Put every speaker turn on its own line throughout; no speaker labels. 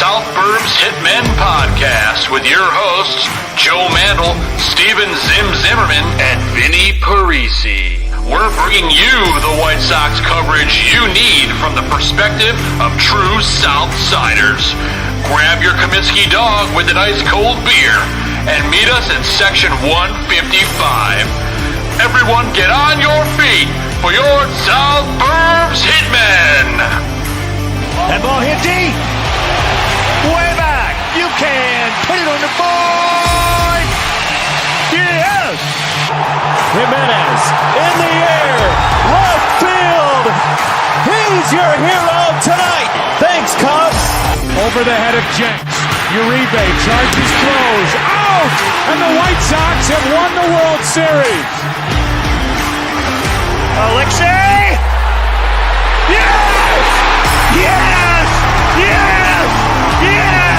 South Burbs Hitmen podcast with your hosts, Joe Mandel, Steven Zim Zimmerman, and Vinnie Parisi. We're bringing you the White Sox coverage you need from the perspective of true Southsiders. Grab your Kaminsky dog with an ice-cold beer and meet us in section 155. Everyone get on your feet for your South Burbs Hitmen!
That ball hit deep. Way back. You can put it on the board. Yes.
Jimenez in the air. Left field. He's your hero tonight. Thanks, Cubs.
Over the head of Jenks. Uribe charges, throws. Out. And the White Sox have won the World Series. Alexei. Yes. Yes! Yes! Yes!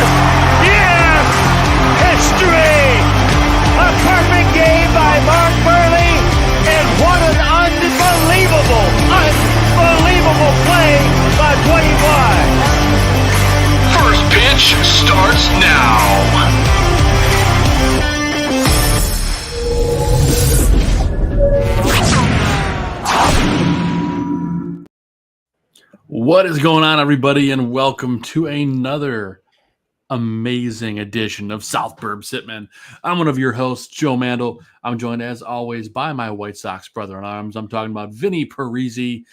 Yes! History! A perfect game by Mark Burley, and what an unbelievable play by 21.
First pitch starts now.
What is going on, everybody, and welcome to another amazing edition of South Burbs Hitmen. I'm one of your hosts, Joe Mandel. I'm joined, as always, by my White Sox brother-in-arms. I'm talking about Vinnie Parisi,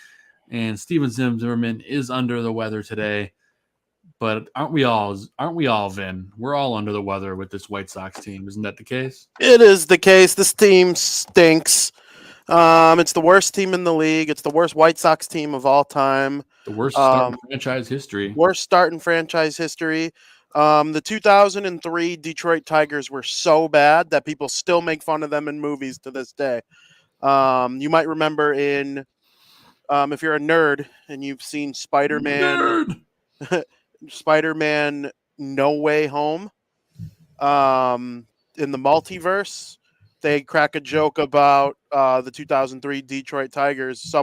and Steven Zim Zimmerman is under the weather today. But aren't we all, Vin? We're all under the weather with this White Sox team. Isn't that the case?
It is the case. This team stinks. It's the worst team in the league. It's the worst White Sox team of all time.
The worst start in franchise history.
Worst start in franchise history. The 2003 Detroit Tigers were so bad that people still make fun of them in movies to this day. You might remember in, if you're a nerd and you've seen Spider-Man No Way Home, in the multiverse, they crack a joke about the 2003 Detroit Tigers.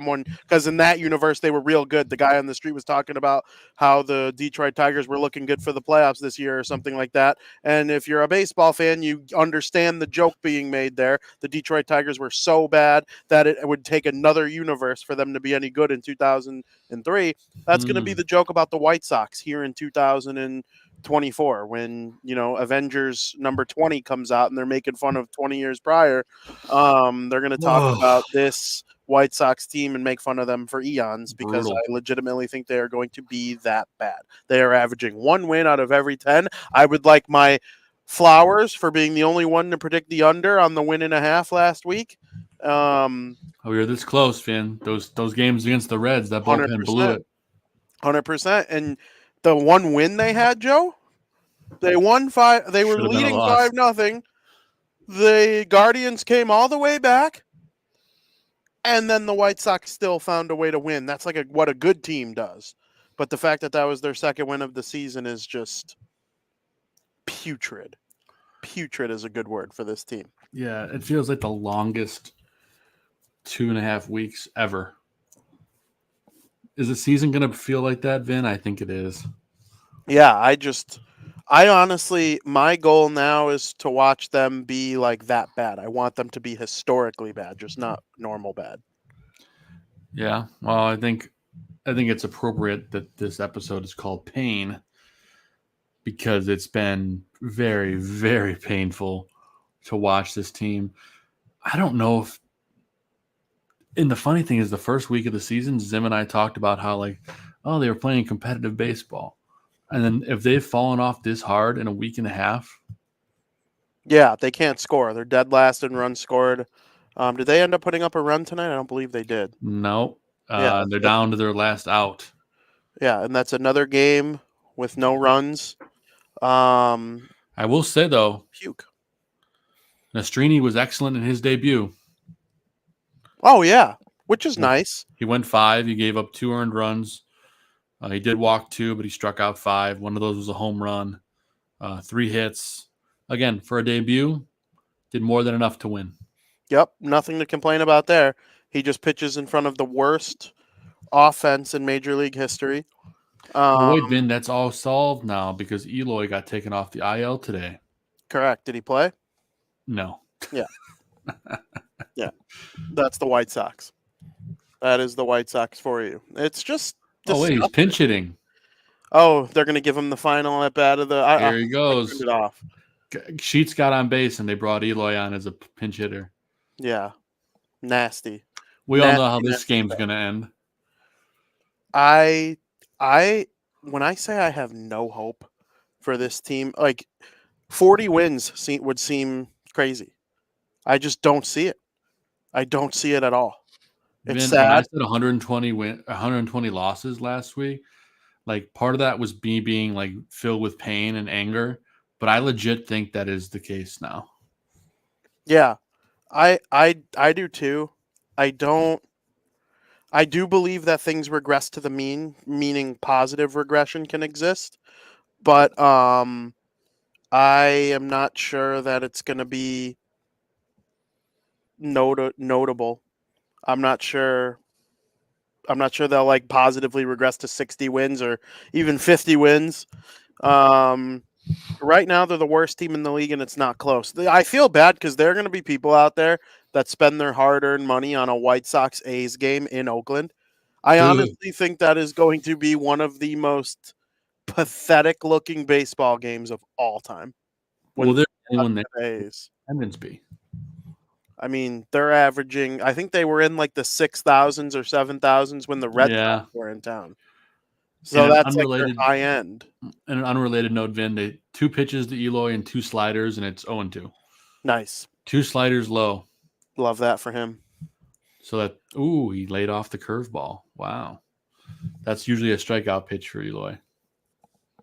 Because in that universe, they were real good. The guy on the street was talking about how the Detroit Tigers were looking good for the playoffs this year or something like that. And if you're a baseball fan, you understand the joke being made there. The Detroit Tigers were so bad that it would take another universe for them to be any good in 2003. That's going to be the joke about the White Sox here in 2024 when, Avengers number 20 comes out and they're making fun of 20 years prior. They're going to talk about this White Sox team and make fun of them for eons because I legitimately think they are going to be that bad. They are averaging 1 win out of every 10. I would like my flowers for being the only one to predict the under on the 1.5 last week.
We were this close, Finn. Those games against the Reds, that bullpen blew it.
100%. And the one win they had, Joe, they won 5. They were leading 5-0. The Guardians came all the way back, and then the White Sox still found a way to win. That's like what a good team does. But the fact that was their second win of the season is just putrid. Putrid is a good word for this team.
Yeah, it feels like the longest 2.5 weeks ever. Is the season going to feel like that, Vin? I think it is.
Yeah, I honestly, my goal now is to watch them be like that bad. I want them to be historically bad, just not normal bad.
Yeah, well, I think it's appropriate that this episode is called Pain because it's been very, very painful to watch this team. I don't know if, and the funny thing is the first week of the season, Zim and I talked about how they were playing competitive baseball. And then if they've fallen off this hard in a week and a half.
Yeah, they can't score. They're dead last in runs scored. Did they end up putting up a run tonight? I don't believe they did.
No. They're down to their last out.
Yeah, and that's another game with no runs.
I will say, though,
puke.
Nastrini was excellent in his debut.
Oh, yeah, which is nice.
He went 5. He gave up 2 earned runs. He did walk 2, but he struck out 5. One of those was a home run. 3 hits. Again, for a debut, did more than enough to win.
Yep, nothing to complain about there. He just pitches in front of the worst offense in Major League history.
Wait, Vin, that's all solved now because Eloy got taken off the IL today.
Correct. Did he play?
No.
Yeah. Yeah. That's the White Sox. That is the White Sox for you. It's just
Oh, wait, he's
disgusting.
pinch hitting.
Oh, they're going to give him the final at bat of the.
Here he
I
goes.
turned it off.
Sheets got on base, and they brought Eloy on as a pinch hitter.
Yeah, nasty.
We all know how
Nasty,
this
nasty
game's
stuff.
going to end.
When I say I have no hope for this team, like 40 wins would seem crazy. I just don't see it. I don't see it at all. It's
Vin, when I
sad.
said 120 losses last week, like part of that was me being like filled with pain and anger, but I legit think that is the case now.
Yeah, I do too. I do believe that things regress to the mean, meaning positive regression can exist, but I am not sure that it's going to be notable. I'm not sure they'll like positively regress to 60 wins or even 50 wins. Right now, they're the worst team in the league, and it's not close. I feel bad because there are going to be people out there that spend their hard-earned money on a White Sox A's game in Oakland. I honestly think that is going to be one of the most pathetic-looking baseball games of all time.
Will there be anyone
the
that
A's.
attendance be?
I mean, they're averaging. I think they were in like the 6,000s or 7,000s when the Red
Yeah.
Sox were in town. So
And
that's like their high end.
And an unrelated note, Vin, they 2 pitches to Eloy and 2 sliders, and it's 0-2.
Nice.
2 sliders low.
Love that for him.
So that, he laid off the curveball. Wow. That's usually a strikeout pitch for Eloy.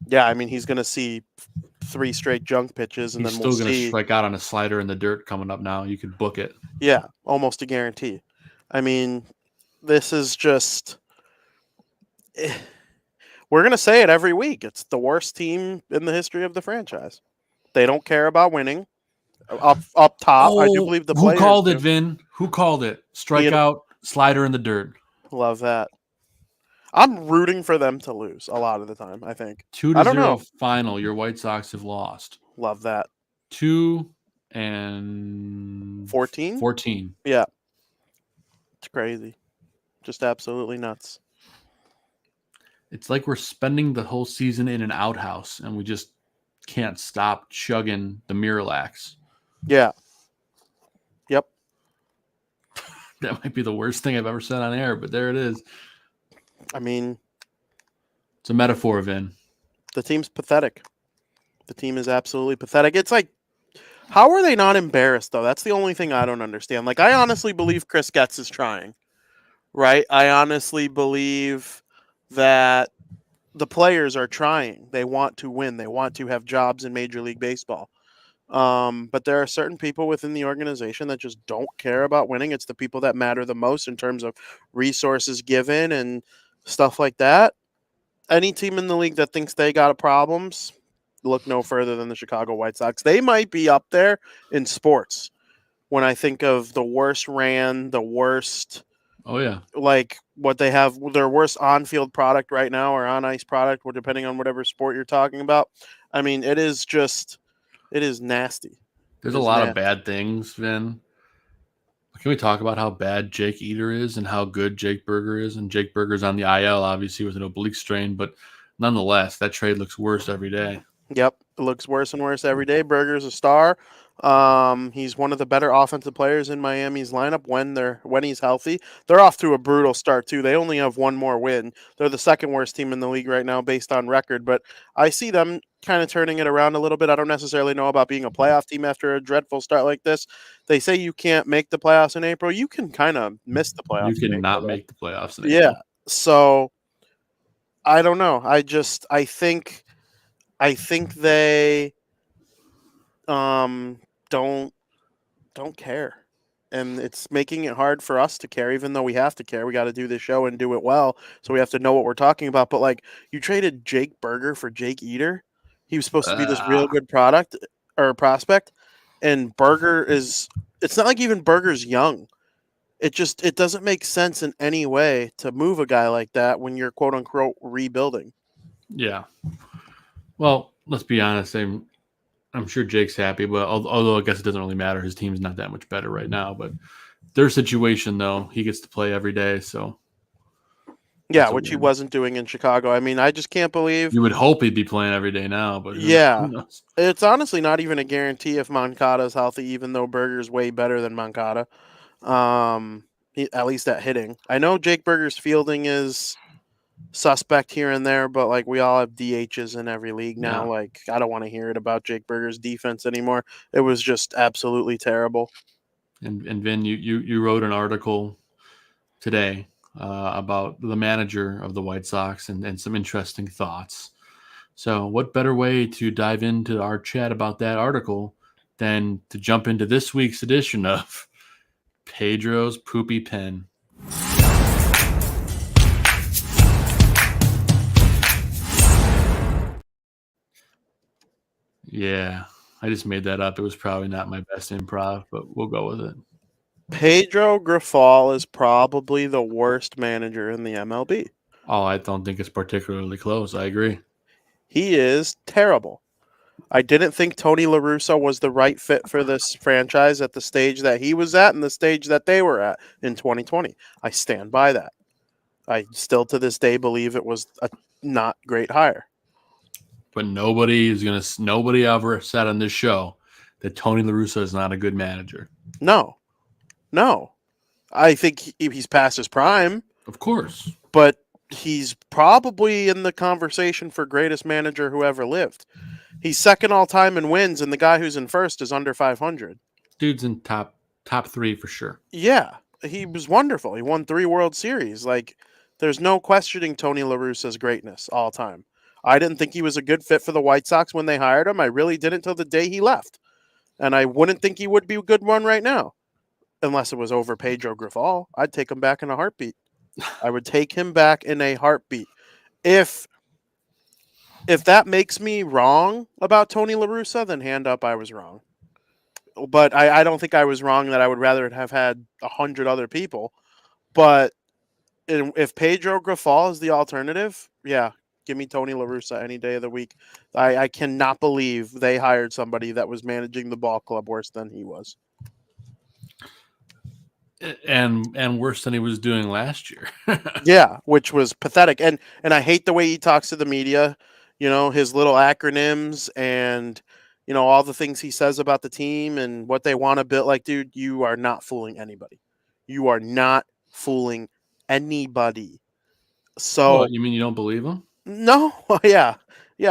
Yeah, I mean, he's going to see 3 straight junk pitches, and
He's
then
still
we'll
going to
see.
strike out on a slider in the dirt coming up now. You could book it.
Yeah, almost a guarantee. I mean, this is just. We're going to say it every week. It's the worst team in the history of the franchise. They don't care about winning. Up top, I do believe the players.
Who called
do.
it, Vin? Who called it? Strikeout, slider in the dirt.
Love that. I'm rooting for them to lose a lot of the time, I think.
2-0 final. Your White Sox have lost.
Love that.
2 and
14?
14.
Yeah. It's crazy. Just absolutely nuts.
It's like we're spending the whole season in an outhouse and we just can't stop chugging the Miralax.
Yeah. Yep.
That might be the worst thing I've ever said on air, but there it is.
I mean,
it's a metaphor, Vin.
The team's pathetic. The team is absolutely pathetic. It's like, how are they not embarrassed, though? That's the only thing I don't understand. Like, I honestly believe Chris Getz is trying, right? I honestly believe that the players are trying. They want to win. They want to have jobs in Major League Baseball. But there are certain people within the organization that just don't care about winning. It's the people that matter the most in terms of resources given and stuff like that. Any team in the league that thinks they got problems, look no further than the Chicago White Sox. They might be up there in sports when I think of the worst ran, the worst.
Oh, yeah.
Like what they have, their worst on-field product right now or on-ice product, or depending on whatever sport you're talking about. I mean, it is nasty.
There's a lot of bad things, Vin. Can we talk about how bad Jake Eater is and how good Jake Berger is? And Jake Berger's on the IL, obviously, with an oblique strain, but nonetheless, that trade looks worse every day.
Yep, it looks worse and worse every day. Berger's a star. He's one of the better offensive players in Miami's lineup when he's healthy. They're off to a brutal start too. They only have one more win. They're the second worst team in the league right now based on record, but I see them kind of turning it around a little bit. I don't necessarily know about being a playoff team after a dreadful start like this. They say you can't make the playoffs in April. You can kind of miss the playoffs.
You can not make the playoffs in
April. Yeah. So I don't know. I think they don't care, and it's making it hard for us to care, even though we have to care. We got to do this show and do it well, so we have to know what we're talking about. But like, you traded Jake Berger for Jake Eater. He was supposed to be this real good product or prospect, and Berger is. It's not like even Berger's young. It doesn't make sense in any way to move a guy like that when you're quote unquote rebuilding.
Yeah. Well, let's be honest. I'm sure Jake's happy, but although I guess it doesn't really matter. His team's not that much better right now. But their situation, though, he gets to play every day. So
Yeah,
that's a
which he
win.
wasn't doing in Chicago. I mean, I just can't believe.
You would hope he'd be playing every day now, but who
Yeah,
knows?
it's honestly not even a guarantee if Moncada's healthy, even though Berger's way better than Moncada. At least at hitting. I know Jake Berger's fielding is suspect here and there, but like we all have DHs in every league now.
Yeah.
Like I don't want to hear it about Jake Berger's defense anymore. It was just absolutely terrible.
And Vin, you wrote an article today about the manager of the White Sox and some interesting thoughts. So, what better way to dive into our chat about that article than to jump into this week's edition of Pedro's Poopy Pen? Yeah, I just made that up. It was probably not my best improv, but we'll go with it.
Pedro Grifol is probably the worst manager in the MLB.
Oh, I don't think it's particularly close. I agree.
He is terrible. I didn't think Tony La Russa was the right fit for this franchise at the stage that he was at and the stage that they were at in 2020. I stand by that. I still to this day believe it was a not great hire.
But nobody ever said on this show that Tony La Russa is not a good manager.
No. I think he's past his prime.
Of course.
But he's probably in the conversation for greatest manager who ever lived. He's second all time in wins, and the guy who's in first is under 500.
Dude's in top 3 for sure.
Yeah, he was wonderful. He won 3 World Series. Like, there's no questioning Tony La Russa's greatness all time. I didn't think he was a good fit for the White Sox when they hired him. I really didn't till the day he left. And I wouldn't think he would be a good one right now. Unless it was over Pedro Grifol. I'd take him back in a heartbeat. I would take him back in a heartbeat. If that makes me wrong about Tony La Russa, then hand up I was wrong. But I don't think I was wrong that I would rather have had 100 other people. But if Pedro Grifol is the alternative, yeah, give me Tony La Russa any day of the week. I cannot believe they hired somebody that was managing the ball club worse than he was.
And worse than he was doing last year.
Yeah, which was pathetic. And I hate the way he talks to the media, his little acronyms and, all the things he says about the team and what they want to build. Like, dude, you are not fooling anybody. You are not fooling anybody. So
What, you mean you don't believe him?
no, yeah,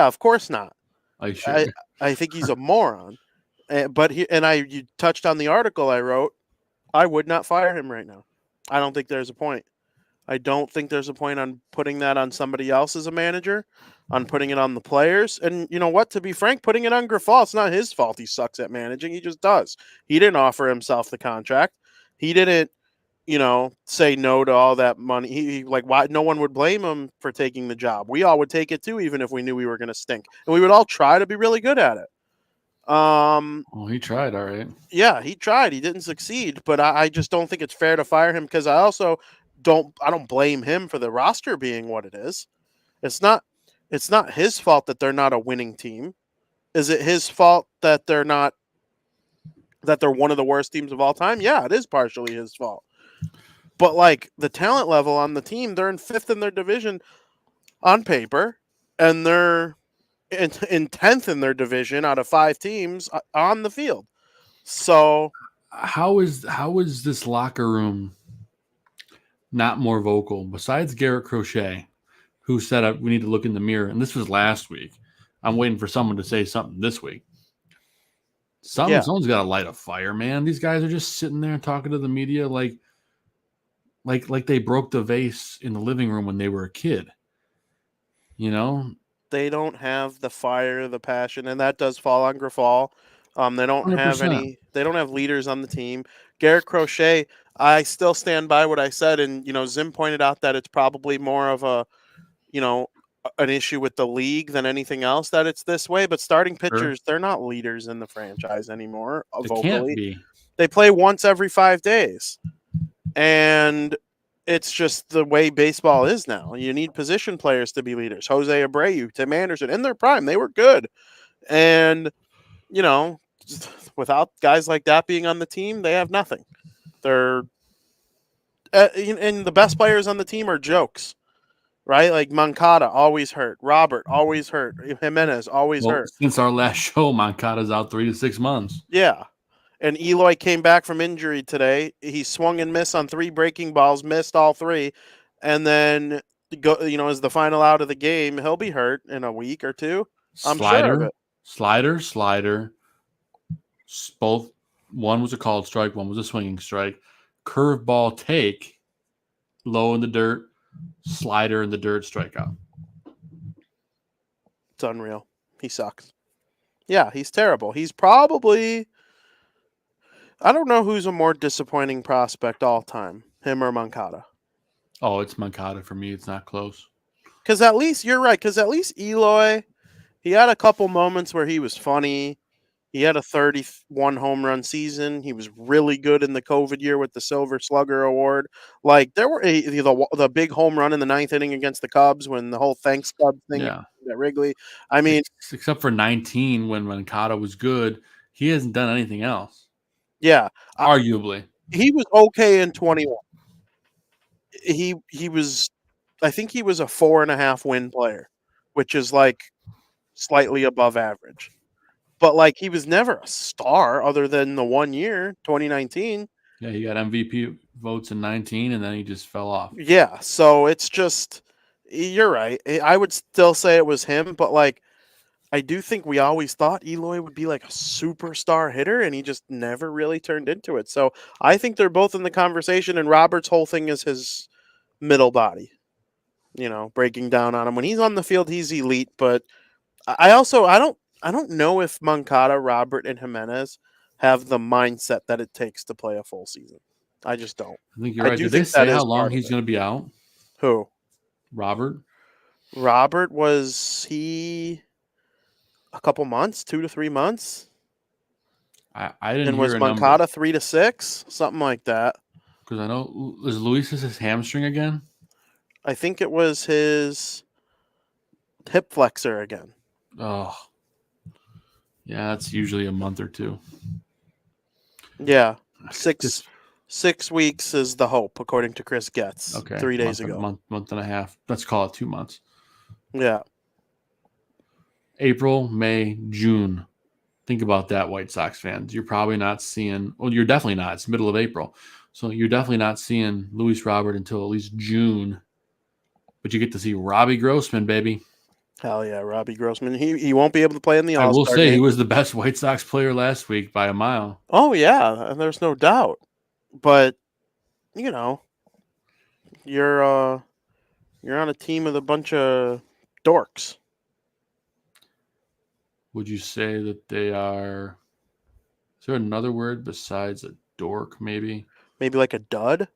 of course not.
Are you sure?
I think he's a moron. You touched on the article I wrote. I would not fire him right now. I don't think there's a point. I don't think there's a point on putting that on somebody else as a manager, on putting it on the players. And you know what? To be frank, putting it on Grifol, it's not his fault he sucks at managing. He just does. He didn't offer himself the contract. He didn't, say no to all that money. He why no one would blame him for taking the job. We all would take it too, even if we knew we were going to stink. And we would all try to be really good at it.
Well, he tried, all right.
Yeah, he tried. He didn't succeed, but I just don't think it's fair to fire him because I also don't blame him for the roster being what it is. It's not his fault that they're not a winning team. Is it his fault that they're one of the worst teams of all time? Yeah, it is partially his fault. But like the talent level on the team, they're in 5th in their division on paper, and they're in 10th in their division out of 5 teams on the field. So
how is this locker room not more vocal besides Garrett Crochet, who said we need to look in the mirror? And this was last week. I'm waiting for someone to say something this week. Someone's got to light a fire, man. These guys are just sitting there talking to the media like they broke the vase in the living room when they were a kid.
They don't have the fire, the passion, and that does fall on Grifol. They don't
100%.
they don't have leaders on the team. Garrett Crochet, I still stand by what I said, and Zim pointed out that it's probably more of a, an issue with the league than anything else that it's this way. But starting pitchers, they're not leaders in the franchise anymore.
They can't be.
They play once every 5 days, and it's just the way baseball is now. You need position players to be leaders. Jose Abreu, Tim Anderson, in their prime, they were good. And, you know, without guys like that being on the team, they have nothing. They're and the best players on the team are jokes, right? Like Moncada always hurt, Robert always hurt, Jimenez always
Well,
hurt.
since our last show, Moncada's out 3 to 6 months.
Yeah. And Eloy came back from injury today. He swung and missed on 3 breaking balls, missed all 3, and then as the final out of the game, he'll be hurt in a week or 2. I'm sure of it.
Slider. Both. One was a called strike. One was a swinging strike. Curveball take. Low in the dirt. Slider in the dirt. Strikeout.
It's unreal. He sucks. Yeah, he's terrible. He's probably. I don't know who's a more disappointing prospect all time, him or Moncada.
Oh, it's Moncada for me. It's not close.
Because at least you're right. Because at least Eloy, he had a couple moments where he was funny. He had a 31 home run season. He was really good in the COVID year with the Silver Slugger Award. Like there were the big home run in the 9th inning against the Cubs when the whole thanks Cubs thing at Wrigley. I mean,
except for 19 when Moncada was good, he hasn't done anything else.
Yeah,
arguably
he was okay in 21. He was, I think he was a 4.5 win player, which is like slightly above average. But like he was never a star other than the 1 year, 2019.
Yeah, he got MVP votes in 19, and then he just fell off.
Yeah, so it's just, you're right. I would still say it was him, but like I do think we always thought Eloy would be like a superstar hitter, and he just never really turned into it. So I think they're both in the conversation, and Robert's whole thing is his middle body, breaking down on him. When he's on the field, he's elite, but I don't know if Moncada, Robert, and Jimenez have the mindset that it takes to play a full season. I just don't.
I think you're right. Did they say how long he's going to be out?
Who?
Robert?
Robert, was he a couple months, 2 to 3 months?
I didn't
and
hear
was
a
Moncada
number.
3 to 6? Something like that.
Because I know, is Luis's his hamstring again?
I think it was his hip flexor again.
Oh. Yeah, that's usually a month or 2.
Yeah. 6 weeks is the hope, according to Chris Getz.
Okay.
3 days ago.
Month and a half. Let's call it 2 months.
Yeah.
April, May, June. Think about that, White Sox fans. You're probably not seeing, well, you're definitely not. It's middle of April. So you're definitely not seeing Luis Robert until at least June. But you get to see Robbie Grossman, baby.
Hell yeah, Robbie Grossman. He won't be able to play in the All-Star
I will say
game.
He was the best White Sox player last week by a mile.
Oh, yeah, and there's no doubt. But, you're on a team with a bunch of dorks.
Would you say that they are, is there another word besides a dork, maybe?
Maybe like a dud?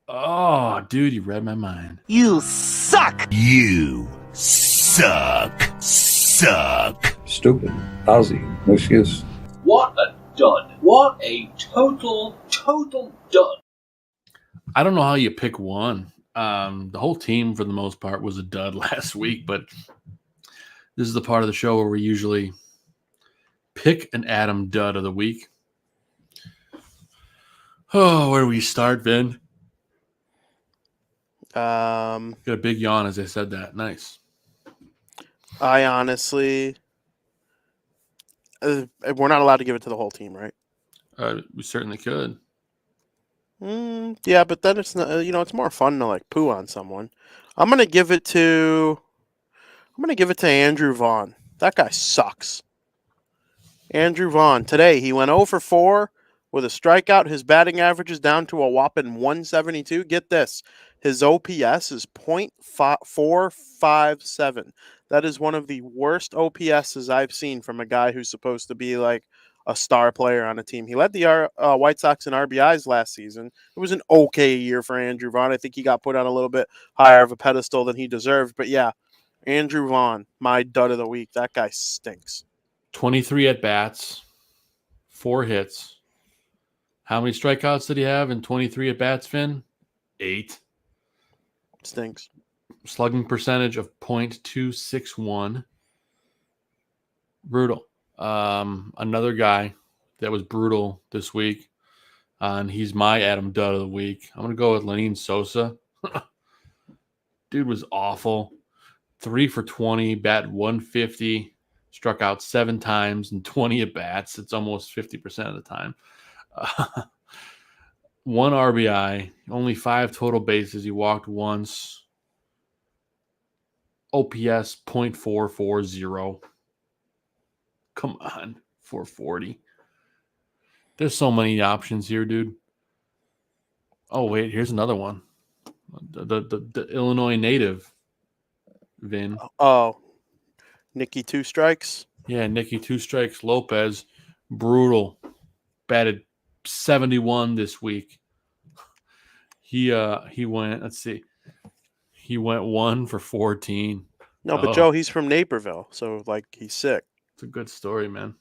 Oh, dude, you read my mind.
You suck!
You suck.
Stupid. Lousy. No excuse.
What a dud. What a total dud.
I don't know how you pick one. The whole team, for the most part, was a dud last week, but this is the part of the show where we usually pick an Adam dud of the week. Oh, where do we start, Vin? Got a big yawn as I said that. Nice.
I honestly, we're not allowed to give it to the whole team, right?
We certainly could.
Yeah, but then it's not, it's more fun to like poo on someone. I'm gonna give it to Andrew Vaughn. That guy sucks. Andrew Vaughn. Today he went 0 for 4 with a strikeout. His batting average is down to a whopping 172. Get this. His OPS is .457. That is one of the worst OPSs I've seen from a guy who's supposed to be like a star player on a team. He led the White Sox in RBIs last season. It was an okay year for Andrew Vaughn. I think he got put on a little bit higher of a pedestal than he deserved. But yeah, Andrew Vaughn, my dud of the week. That guy stinks.
23 at-bats, 4 hits. How many strikeouts did he have in 23 at-bats, Finn? 8.
Stinks.
Slugging percentage of .261. Brutal. Another guy that was brutal this week, and he's my Adam Dudd of the week. I'm going to go with Lenine Sosa. Dude was awful. 3 for 20, bat 150, struck out 7 times and 20 at-bats. It's almost 50% of the time. 1 RBI, only 5 total bases. He walked once. OPS .440. Come on, 440. There's so many options here, dude. Oh, wait, here's another one. The Illinois native, Vin.
Oh, Nicky 2 strikes.
Yeah, Nicky 2 strikes. Lopez, brutal. Batted 71 this week. He went, let's see. He went 1 for 14.
No, but Joe, he's from Naperville, so like he's sick.
It's a good story, man.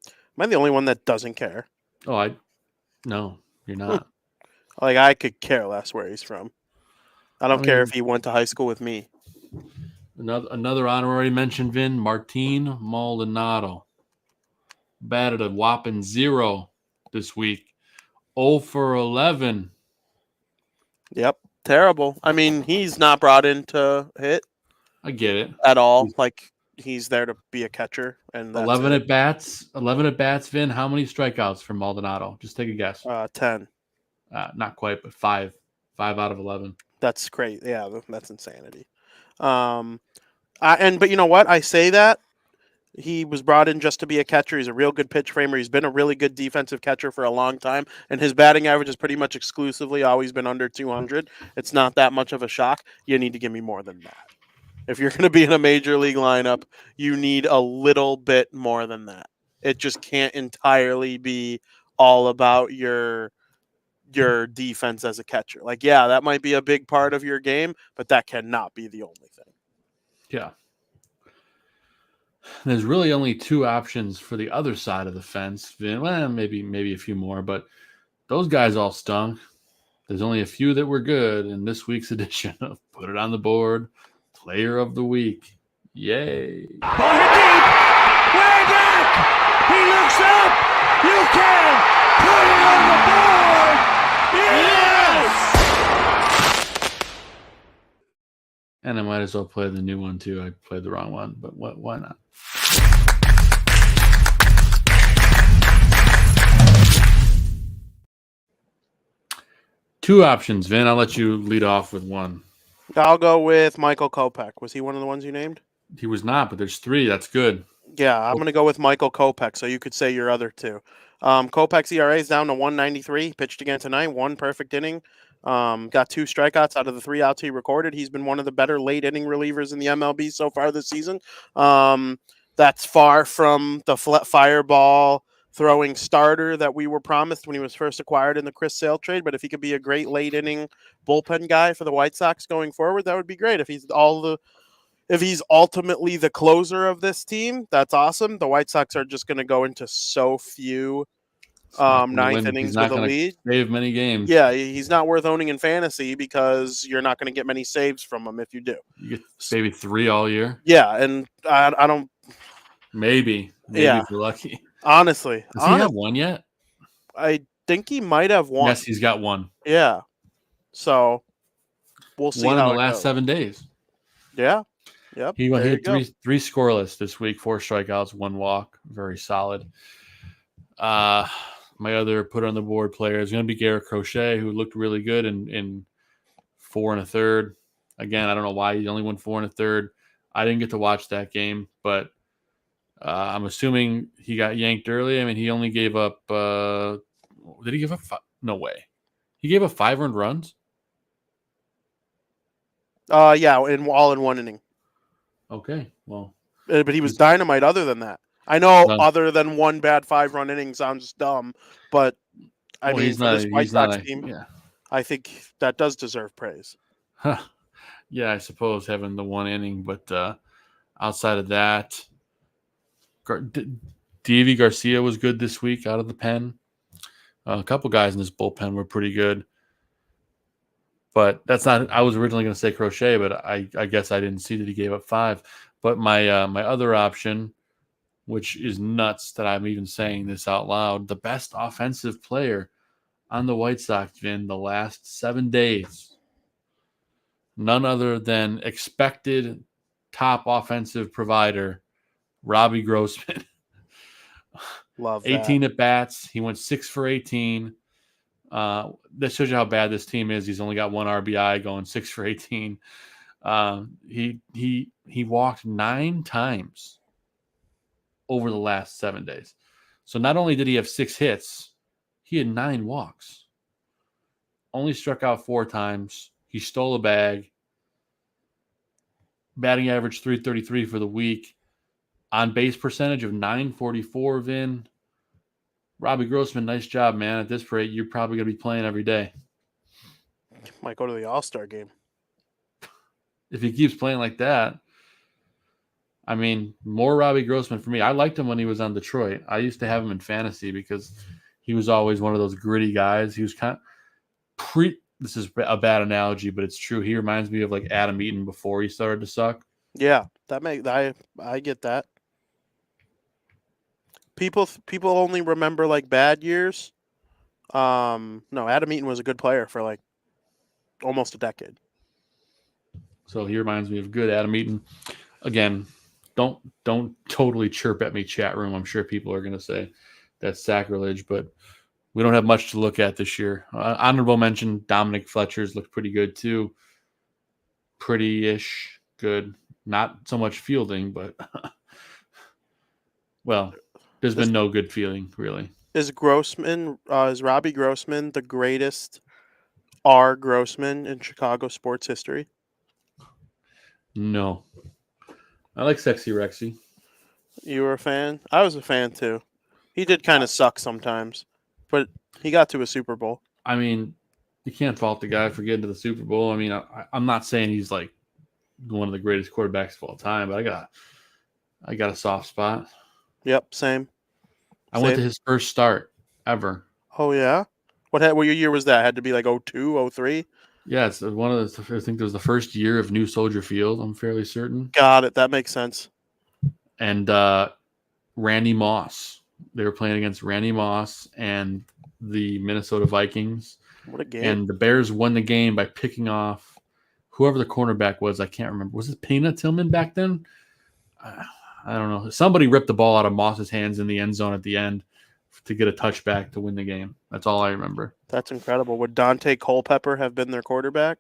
Am I the only one that doesn't care?
Oh, no, you're not.
Like I could care less where he's from. I don't care if he went to high school with me.
Another honorary mention, Vin, Martin Maldonado. Batted a whopping 0 this week. 0 for 11.
Yep. Terrible. I mean, he's not brought in to hit.
I get it.
At all. Like he's there to be a catcher. And
11 at bats. 11 at bats, Vin. How many strikeouts for Maldonado? Just take a guess.
10.
Not quite, but 5. 5 out of 11.
That's great. Yeah, that's insanity. But you know what? I say that. He was brought in just to be a catcher. He's a real good pitch framer. He's been a really good defensive catcher for a long time, and his batting average has pretty much exclusively always been under 200. It's not that much of a shock. You need to give me more than that. If you're going to be in a major league lineup, you need a little bit more than that. It just can't entirely be all about your defense as a catcher. Like, yeah, that might be a big part of your game, but that cannot be the only thing.
Yeah. There's really only 2 options for the other side of the fence. Well, maybe a few more, but those guys all stunk. There's only a few that were good in this week's edition of Put It on the Board, Player of the Week. Yay.
Ball hit deep. Way back. He looks up. You can put it on the board. Yes!
And I might as well play the new one too. I played the wrong one, but why not? Two options, Vin. I'll let you lead off with one.
I'll go with Michael Kopech. Was he one of the ones you named?
He was not, but there's 3. That's good.
Yeah, I'm going to go with Michael Kopech, so you could say your other 2. Kopech's ERA is down to 193. He pitched again tonight, 1 perfect inning. Got 2 strikeouts out of the 3 outs he recorded. He's been one of the better late inning relievers in the MLB so far this season. That's far from the fireball throwing starter that we were promised when he was first acquired in the Chris Sale trade. But if he could be a great late inning bullpen guy for the White Sox going forward, that would be great. If he's ultimately the closer of this team, that's awesome. The White Sox are just going to go into so few ninth innings with a lead.
Save many games.
Yeah, he's not worth owning in fantasy because you're not going to get many saves from him if you do.
You get maybe 3 all year.
Yeah, and I don't.
Maybe if you're lucky.
Honestly,
does he have 1 yet?
I think he might have 1.
Yes, he's got 1.
Yeah, so we'll see.
1
how
in the last
goes.
7 days.
Yeah. Yep.
He hit 3 scoreless this week, 4 strikeouts, 1 walk. Very solid. My other put on the board player is going to be Garrett Crochet, who looked really good in 4 1/3. Again, I don't know why he only won 4 1/3. I didn't get to watch that game, but I'm assuming he got yanked early. I mean, he only gave up. Did he give up? No way. He gave up 5 earned runs.
Yeah, all in 1 inning.
Okay, well,
but he was dynamite. Other than that, I know. Other than 1 bad 5-run inning sounds dumb, but I mean, for this White Sox team,
yeah.
I think that does deserve praise.
Yeah, I suppose having the 1 inning, but outside of that. Davy Garcia was good this week out of the pen. A couple guys in this bullpen were pretty good. But that's not. I was originally going to say Crochet, but I guess I didn't see that he gave up 5. But my my other option, which is nuts that I'm even saying this out loud, the best offensive player on the White Sox in the last 7 days, none other than expected top offensive provider Robbie Grossman.
Love
18
that.
at bats. He went 6 for 18. That shows you how bad this team is. He's only got 1 RBI, going 6 for 18. He walked 9 times over the last 7 days. So not only did he have 6 hits, he had 9 walks. Only struck out 4 times. He stole a bag. Batting average 333 for the week. On base percentage of 944, Vin. Robbie Grossman, nice job, man. At this rate, you're probably going to be playing every day.
Might go to the All-Star game.
If he keeps playing like that, I mean, more Robbie Grossman for me. I liked him when he was on Detroit. I used to have him in fantasy because he was always one of those gritty guys. He was kind of this is a bad analogy, but it's true. He reminds me of like Adam Eaton before he started to suck.
Yeah, I get that. People only remember like bad years. No, Adam Eaton was a good player for like almost a decade.
So he reminds me of good Adam Eaton. Again, don't totally chirp at me, chat room. I'm sure people are going to say that's sacrilege, but we don't have much to look at this year. Honorable mention, Dominic Fletcher's looked pretty good too. Pretty-ish good. Not so much fielding, but well, there's been no good feeling, really.
Is Robbie Grossman the greatest R. Grossman in Chicago sports history?
No. I like Sexy Rexy.
You were a fan? I was a fan too. He did kind of suck sometimes, but he got to a Super Bowl.
I mean, you can't fault the guy for getting to the Super Bowl. I mean, I'm not saying he's like one of the greatest quarterbacks of all time, but I got a soft spot.
Yep, same.
I went to his first start ever.
Oh yeah? What year was that? Had to be like 02, 03?
Yeah, it's one of the. I think it was the first year of New Soldier Field. I'm fairly certain.
Got it. That makes sense.
And Randy Moss. They were playing against Randy Moss and the Minnesota Vikings.
What a game!
And the Bears won the game by picking off whoever the cornerback was. I can't remember. Was it Pena Tillman back then? I don't know. Somebody ripped the ball out of Moss's hands in the end zone at the end to get a touchback to win the game. That's all I remember.
That's incredible. Would Dante Culpepper have been their quarterback?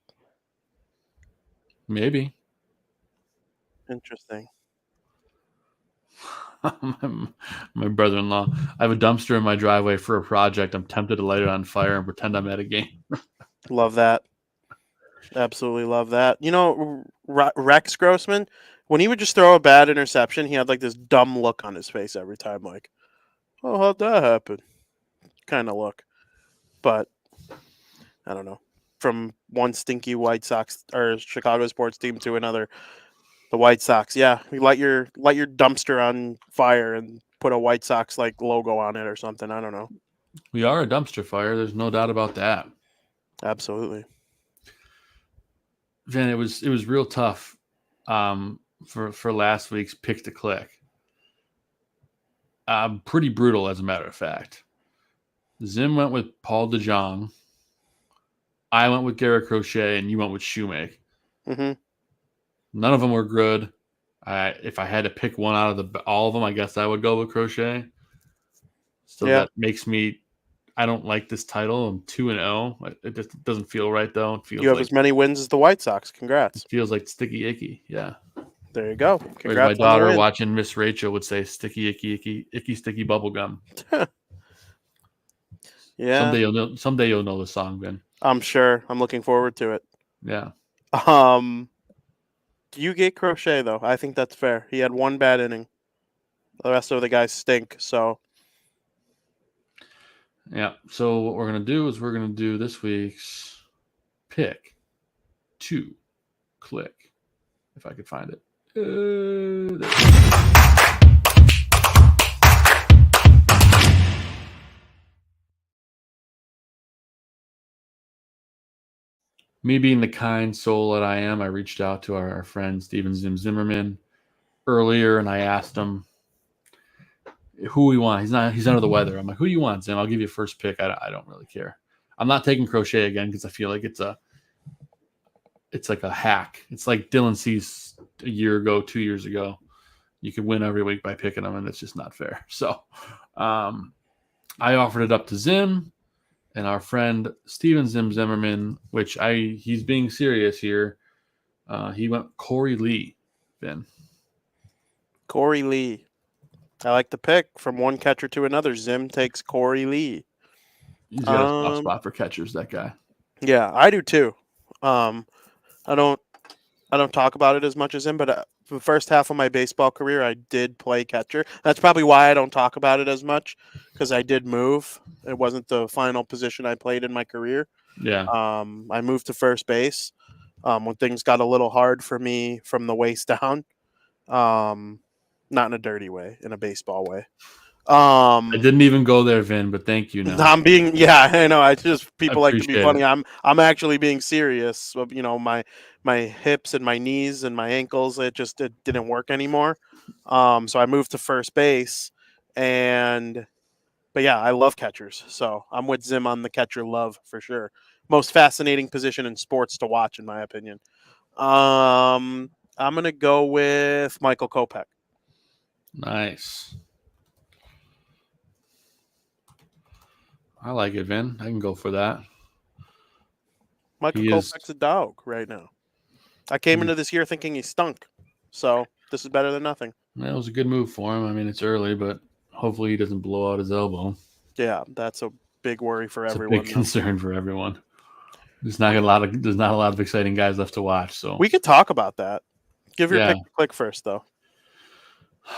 Maybe.
Interesting.
My brother-in-law. I have a dumpster in my driveway for a project. I'm tempted to light it on fire and pretend I'm at a game.
Love that. Absolutely love that. You know, Rex Grossman, when he would just throw a bad interception, he had like this dumb look on his face every time, like, oh, how'd that happen? Kind of look. But I don't know. From one stinky White Sox or Chicago sports team to another, the White Sox. Yeah, you light your dumpster on fire and put a White Sox like logo on it or something. I don't know.
We are a dumpster fire. There's no doubt about that.
Absolutely.
Vin, it was real tough for last week's pick to click. Pretty brutal, as a matter of fact. Zim went with Paul DeJong. I went with Garrett Crochet, and you went with Shoemake.
Mm-hmm.
None of them were good. If I had to pick one out of all of them, I guess I would go with Crochet. So that makes me. I don't like this title. I'm 2-0. It just doesn't feel right though. It feels
you have
like,
as many wins as the White Sox. Congrats.
It feels like sticky icky. Yeah.
There you go. Congrats.
My daughter watching Miss Rachel would say sticky icky sticky bubble gum.
Yeah.
Someday you'll know the song, Ben.
I'm sure. I'm looking forward to it.
Yeah.
You get Crochet though. I think that's fair. He had one bad inning. The rest of the guys stink. So.
Yeah. So what we're gonna do is we're gonna do this week's pick to click. If I could find it. Me being the kind soul that I am, I reached out to our friend Steven Zim Zimmerman earlier, and I asked him who we want. He's under the weather. I'm like, who do you want, Zim? I'll give you first pick. I don't really care. I'm not taking Crochet again because I feel like it's like a hack. It's like Dylan Cease a year ago, 2 years ago. You could win every week by picking them, and it's just not fair. So I offered it up to Zim and our friend Steven Zim Zimmerman, which he's being serious here. He went Corey Lee, Ben.
Corey Lee. I like the pick from one catcher to another. Zim takes Corey Lee.
He's got a soft spot for catchers, that guy.
Yeah, I do too. I don't talk about it as much as him, but for the first half of my baseball career, I did play catcher. That's probably why I don't talk about it as much, because I did move. It wasn't the final position I played in my career.
Yeah.
I moved to first base when things got a little hard for me from the waist down. Not in a dirty way, in a baseball way.
I didn't even go there, Vin, but thank you. Now
I'm being, yeah, I know. I just people like to be funny.
it.
I'm actually being serious. You know, my hips and my knees and my ankles, it didn't work anymore. So I moved to first base, but yeah, I love catchers. So I'm with Zim on the catcher love for sure. Most fascinating position in sports to watch, in my opinion. I'm gonna go with Michael Kopech.
Nice. I like it, Vin. I can go for that.
Michael Kopech's a dog right now. I came into this year thinking he stunk. So this is better than nothing.
That was a good move for him. I mean, it's early, but hopefully he doesn't blow out his elbow.
Yeah, that's a big worry for
It's
everyone.
a big concern for everyone. There's not a lot of exciting guys left to watch. So
we could talk about that. Give your pick to click first, though.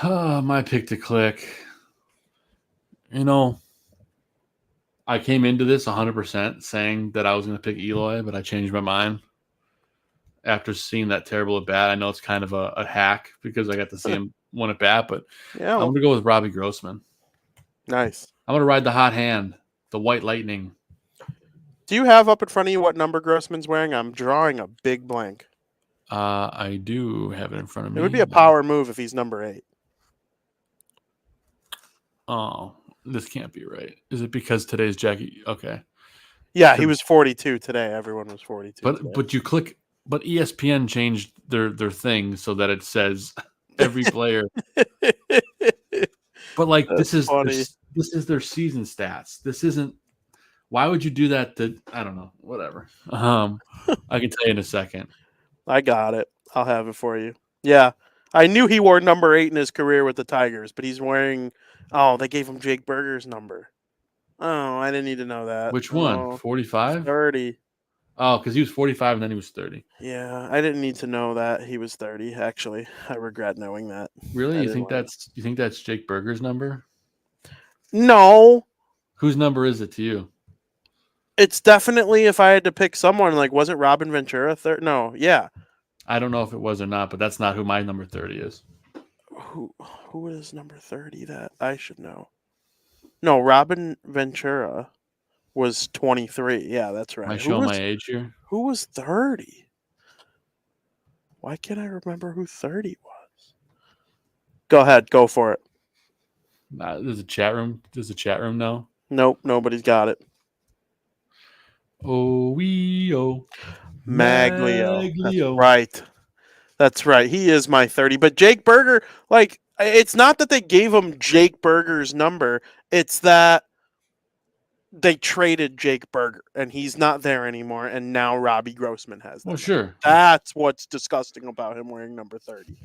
My pick to click. You know, I came into this 100% saying that I was going to pick Eloy, but I changed my mind after seeing that terrible at bat. I know it's kind of a hack because I got to see him one at bat, but
yeah,
I'm going to go with Robbie Grossman.
Nice.
I'm going to ride the hot hand, the White Lightning.
Do you have up in front of you what number Grossman's wearing? I'm drawing a big blank.
I do have it in front of me.
It would be a power move if he's number 8.
Oh, this can't be right. Is it because today's Jackie? Okay.
Yeah, he was 42 today. Everyone was 42.
But you click. But ESPN changed their thing so that it says every player. But like this is their season stats. This isn't. Why would you do that? I don't know. Whatever. I can tell you in a second.
I got it. I'll have it for you. Yeah, I knew he wore number 8 in his career with the Tigers, but he's wearing. Oh, they gave him Jake Berger's number. Oh, I didn't need to know that.
Which one? 45?
30.
Oh, because he was 45 and then he was 30.
Yeah, I didn't need to know that he was 30. Actually, I regret knowing that.
Really? You think that's Jake Berger's number?
No.
Whose number is it to you?
It's definitely, if I had to pick someone, like, wasn't Robin Ventura third? No, yeah.
I don't know if it was or not, but that's not who my number 30 is.
Who is number 30 that I should know? No, Robin Ventura was 23. Yeah, that's right.
Am I showing my age here?
Who was 30? Why can't I remember who 30 was? Go ahead. Go for it.
There's a chat room. Does the chat room know?
Nope. Nobody's got it.
Maglio.
That's right. He is my 30. But Jake Berger, like, it's not that they gave him Jake Berger's number. It's that they traded Jake Berger, and he's not there anymore, and now Robbie Grossman has that.
Well, sure.
That's what's disgusting about him wearing number 30.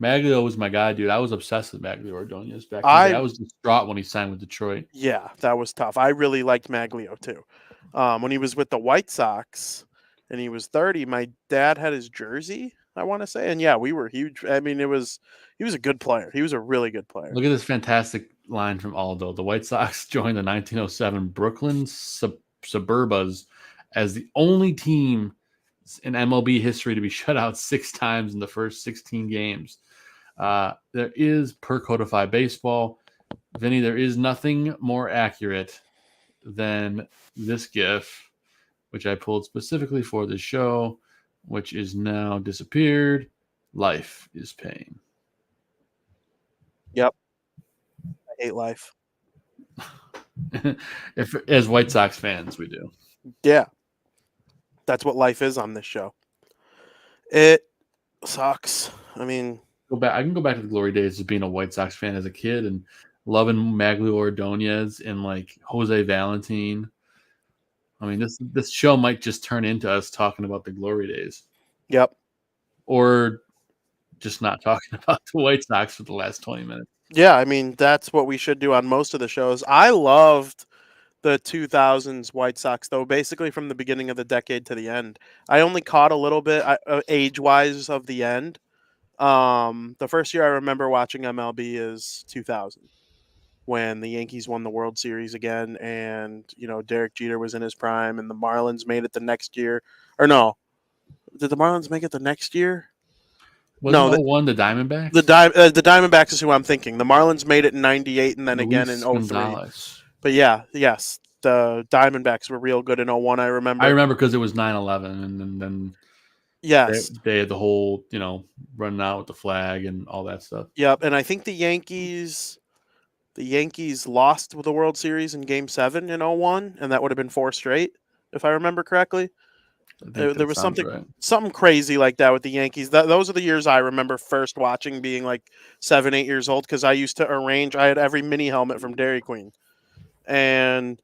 Maglio was my guy, dude. I was obsessed with Maglio Ordonez back then. I was distraught when he signed with Detroit.
Yeah, that was tough. I really liked Maglio, too. When he was with the White Sox and he was 30, my dad had his jersey, I want to say. And yeah, we were huge. I mean, he was a good player. He was a really good player.
Look at this fantastic line from Aldo. The White Sox joined the 1907 Brooklyn Suburbas as the only team in MLB history to be shut out 6 times in the first 16 games. There is, per codified baseball, Vinny, there is nothing more accurate than this GIF which I pulled specifically for the show, which is now disappeared. Life is pain.
Yep. I hate life.
If as White Sox fans, we do.
Yeah. That's what life is on this show. It sucks. I mean,
I can go back to the glory days of being a White Sox fan as a kid and loving Maglio Ordonez and like Jose Valentin. I mean, this show might just turn into us talking about the glory days,
yep.
or just not talking about the White Sox for the last 20 minutes.
Yeah, I mean, that's what we should do on most of the shows. I loved the 2000s White Sox, though, basically from the beginning of the decade to the end. I only caught a little bit age-wise of the end. The first year I remember watching MLB is 2000, when the Yankees won the World Series again, and Derek Jeter was in his prime, and the Marlins made it the next year. Or no, did the Marlins make it the next year?
Wasn't no, 01 the Diamondbacks?
The Diamondbacks is who I'm thinking. The Marlins made it in '98 and then
Luis
again in 03.
Gonzalez.
But yes, the Diamondbacks were real good in 01, I remember.
I remember because it was 9/11, and then
yes,
they had the whole running out with the flag and all that stuff.
Yep, and I think the Yankees lost the World Series in Game 7 in 01, and that would have been 4 straight, if I remember correctly. There was something crazy like that with the Yankees. Those are the years I remember first watching, being like 7, 8 years old, because I used to arrange. I had every mini helmet from Dairy Queen, and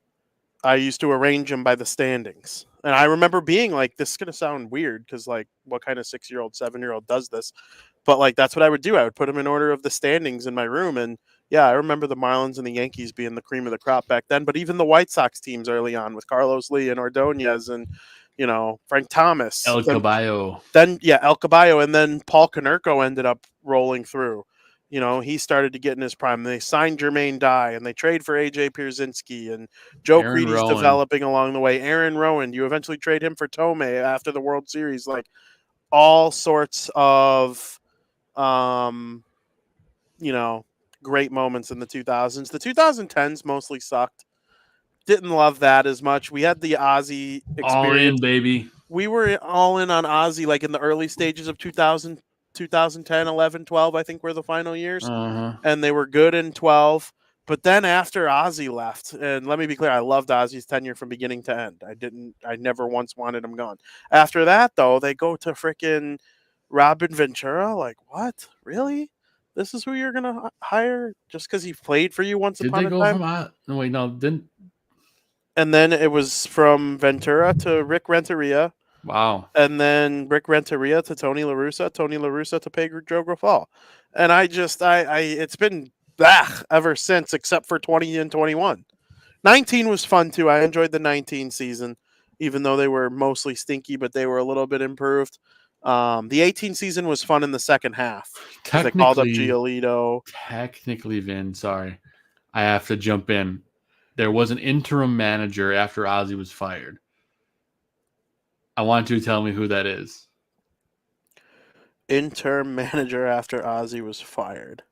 I used to arrange them by the standings. And I remember being like, "This is gonna sound weird, because like, what kind of 6-year-old, 7-year-old does this?" But like, that's what I would do. I would put them in order of the standings in my room, and yeah, I remember the Marlins and the Yankees being the cream of the crop back then. But even the White Sox teams early on with Carlos Lee and Ordonez and Frank Thomas,
El Caballo.
El Caballo, and then Paul Konerko ended up rolling through. He started to get in his prime. They signed Jermaine Dye, and they trade for AJ Pierzynski, and Joe Creedy's developing along the way. Aaron Rowan, you eventually trade him for Tomei after the World Series. Like, all sorts of, great moments in the 2000s. The 2010s mostly sucked. Didn't love that as much. We had the Ozzy experience.
All in, baby.
We were all in on Ozzy, like in the early stages of 2000, 2010, 11, 12, I think were the final years.
Uh-huh.
And they were good in 12. But then after Ozzy left, and let me be clear, I loved Ozzy's tenure from beginning to end. I never once wanted him gone. After that, though, they go to freaking Robin Ventura. Like, what? Really? This is who you're going to hire just because he played for you once upon a time? Did they go
from... No, wait, no, didn't...
And then it was from Ventura to Rick Renteria.
Wow.
And then Rick Renteria to Tony La Russa, Tony La Russa to Pedro Grifol. And it's been ever since, except for 20 and 21. 19 was fun too. I enjoyed the 19 season, even though they were mostly stinky, but they were a little bit improved. The 18 season was fun in the second half. They called up Giolito.
Technically, Vin, sorry, I have to jump in. There was an interim manager after Ozzy was fired. I want you to tell me who that is.
Interim manager after Ozzy was fired.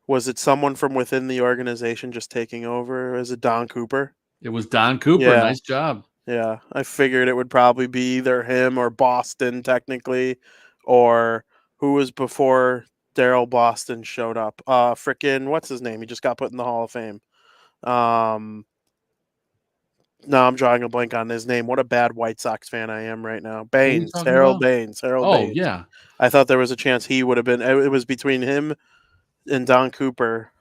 Was it someone from within the organization just taking over? Is it Don Cooper?
It was Don Cooper. Yeah. Nice job.
Yeah, I figured it would probably be either him or Boston, technically, or who was before Daryl Boston showed up. Frickin', what's his name? He just got put in the Hall of Fame. No, I'm drawing a blank on his name. What a bad White Sox fan I am right now. Baines, Harold Baines. Baines.
Yeah.
I thought there was a chance he would have been. It was between him and Don Cooper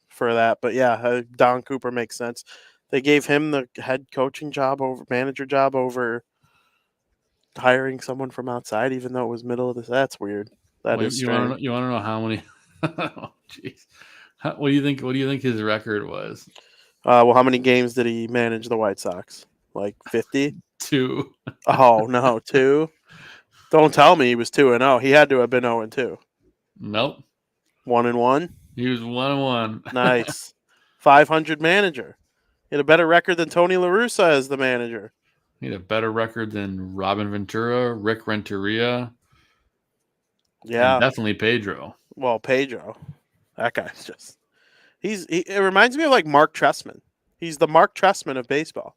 for that. But yeah, Don Cooper makes sense. They gave him the head coaching job manager job over hiring someone from outside, even though it was middle of this. That's weird. That is strange.
You want to know how many? Oh, jeez. What do you think? What do you think his record was?
Well, how many games did he manage the White Sox? Like 50?
2.
Oh no, 2. Don't tell me he was 2-0. He had to have been 0-2.
Nope.
1-1.
He was 1-1.
Nice. 500 manager. He had a better record than Tony La Russa as the manager.
He had a better record than Robin Ventura, Rick Renteria.
Yeah.
And definitely Pedro.
Well, Pedro. That guy's just... It reminds me of like Mark Trestman. He's the Mark Trestman of baseball.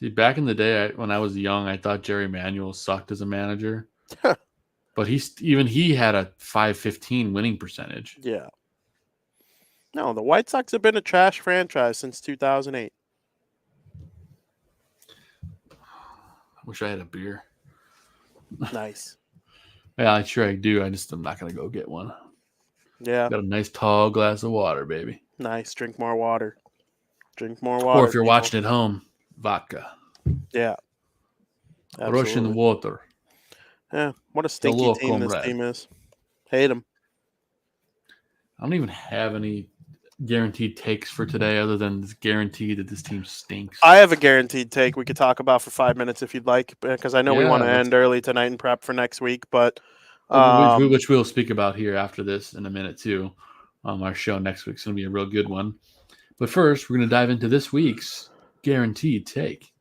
See, back in the day, when I was young, I thought Jerry Manuel sucked as a manager. But he had a .515 winning percentage.
Yeah. No, the White Sox have been a trash franchise since 2008.
I wish I had a beer.
Nice.
Yeah, I'm sure I do. I'm not going to go get one.
Yeah.
Got a nice tall glass of water, baby.
Nice. Drink more water. Drink more water.
Or if you're
people.
watching at home, vodka.
Yeah.
Russian
Absolutely.
water.
Yeah. What a stinky team this team is. Hate them.
I don't even have any guaranteed takes for today other than it's guaranteed that this team stinks.
I have a guaranteed take we could talk about for 5 minutes if you'd like, because I know we want to end early tonight and prep for next week. But
which we'll speak about here after this in a minute too. Our show next week's going to be a real good one. But first, we're going to dive into this week's guaranteed take.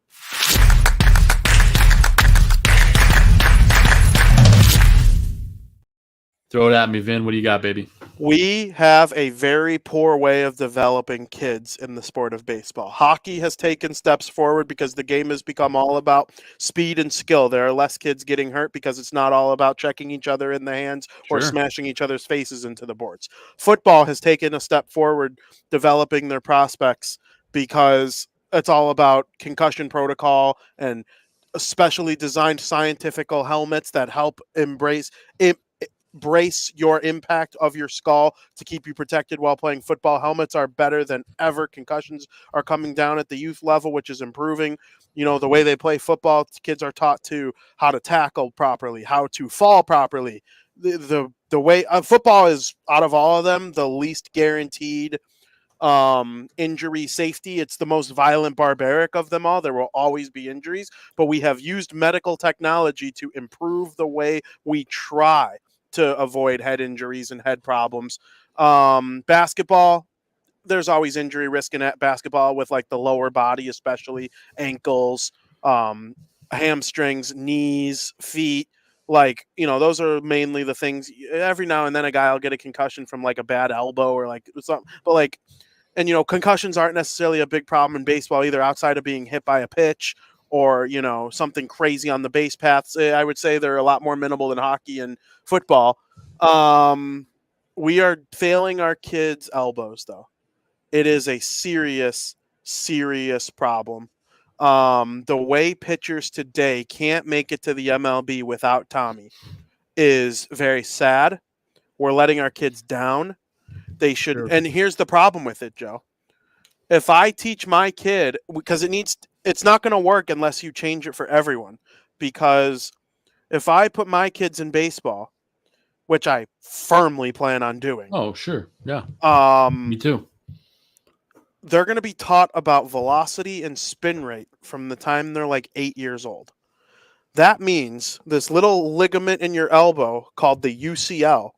Throw it at me, Vin. What do you got, baby?
We have a very poor way of developing kids in the sport of baseball. Hockey has taken steps forward because the game has become all about speed and skill. There are less kids getting hurt because it's not all about checking each other in the hands or smashing each other's faces into the boards. Football has taken a step forward developing their prospects because it's all about concussion protocol and specially designed scientific helmets that help brace your impact of your skull to keep you protected while playing football. Helmets are better than ever. Concussions are coming down at the youth level, which is improving. You know, the way they play football, kids are taught to how to tackle properly, how to fall properly. The way football is, out of all of them, the least guaranteed injury safety. It's the most violent, barbaric of them all. There will always be injuries, but we have used medical technology to improve the way we try to avoid head injuries and head problems. Basketball, there's always injury risk in basketball with like the lower body, especially ankles, hamstrings, knees, feet. Like, you know, those are mainly the things. Every now and then a guy will get a concussion from like a bad elbow or like something. But like, and you know, concussions aren't necessarily a big problem in baseball either, outside of being hit by a pitch or, you know, something crazy on the base paths. I would say they're a lot more minimal than hockey and football. We are failing our kids' elbows, though. It is a serious, serious problem. The way pitchers today can't make it to the MLB without Tommy is very sad. We're letting our kids down. They should. Sure. And here's the problem with it, Joe. If I teach my kid, because it's not going to work unless you change it for everyone. Because if I put my kids in baseball, which I firmly plan on doing.
Oh, sure. Yeah. Me too.
They're going to be taught about velocity and spin rate from the time they're like 8 years old. That means this little ligament in your elbow called the UCL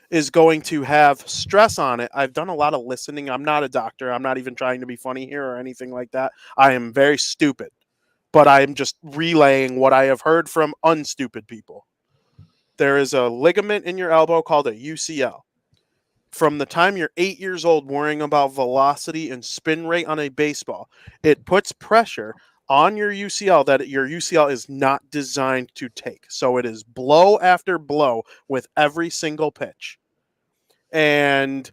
is going to have stress on it. I've done a lot of listening. I'm not a doctor. I'm not even trying to be funny here or anything like that. I am very stupid, but I'm just relaying what I have heard from unstupid people. There is a ligament in your elbow called a UCL. From the time you're 8 years old, worrying about velocity and spin rate on a baseball, it puts pressure on your UCL that your UCL is not designed to take. So it is blow after blow with every single pitch. And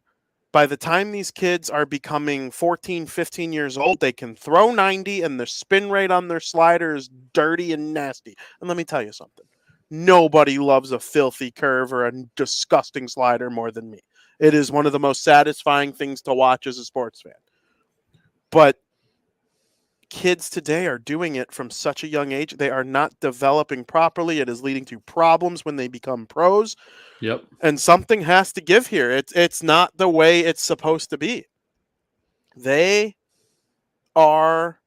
by the time these kids are becoming 14, 15 years old, they can throw 90 and the spin rate on their slider is dirty and nasty. And let me tell you something. Nobody loves a filthy curve or a disgusting slider more than me. It is one of the most satisfying things to watch as a sports fan. But kids today are doing it from such a young age. They are not developing properly. It is leading to problems when they become pros.
Yep.
And something has to give here. It's not the way it's supposed to be. They are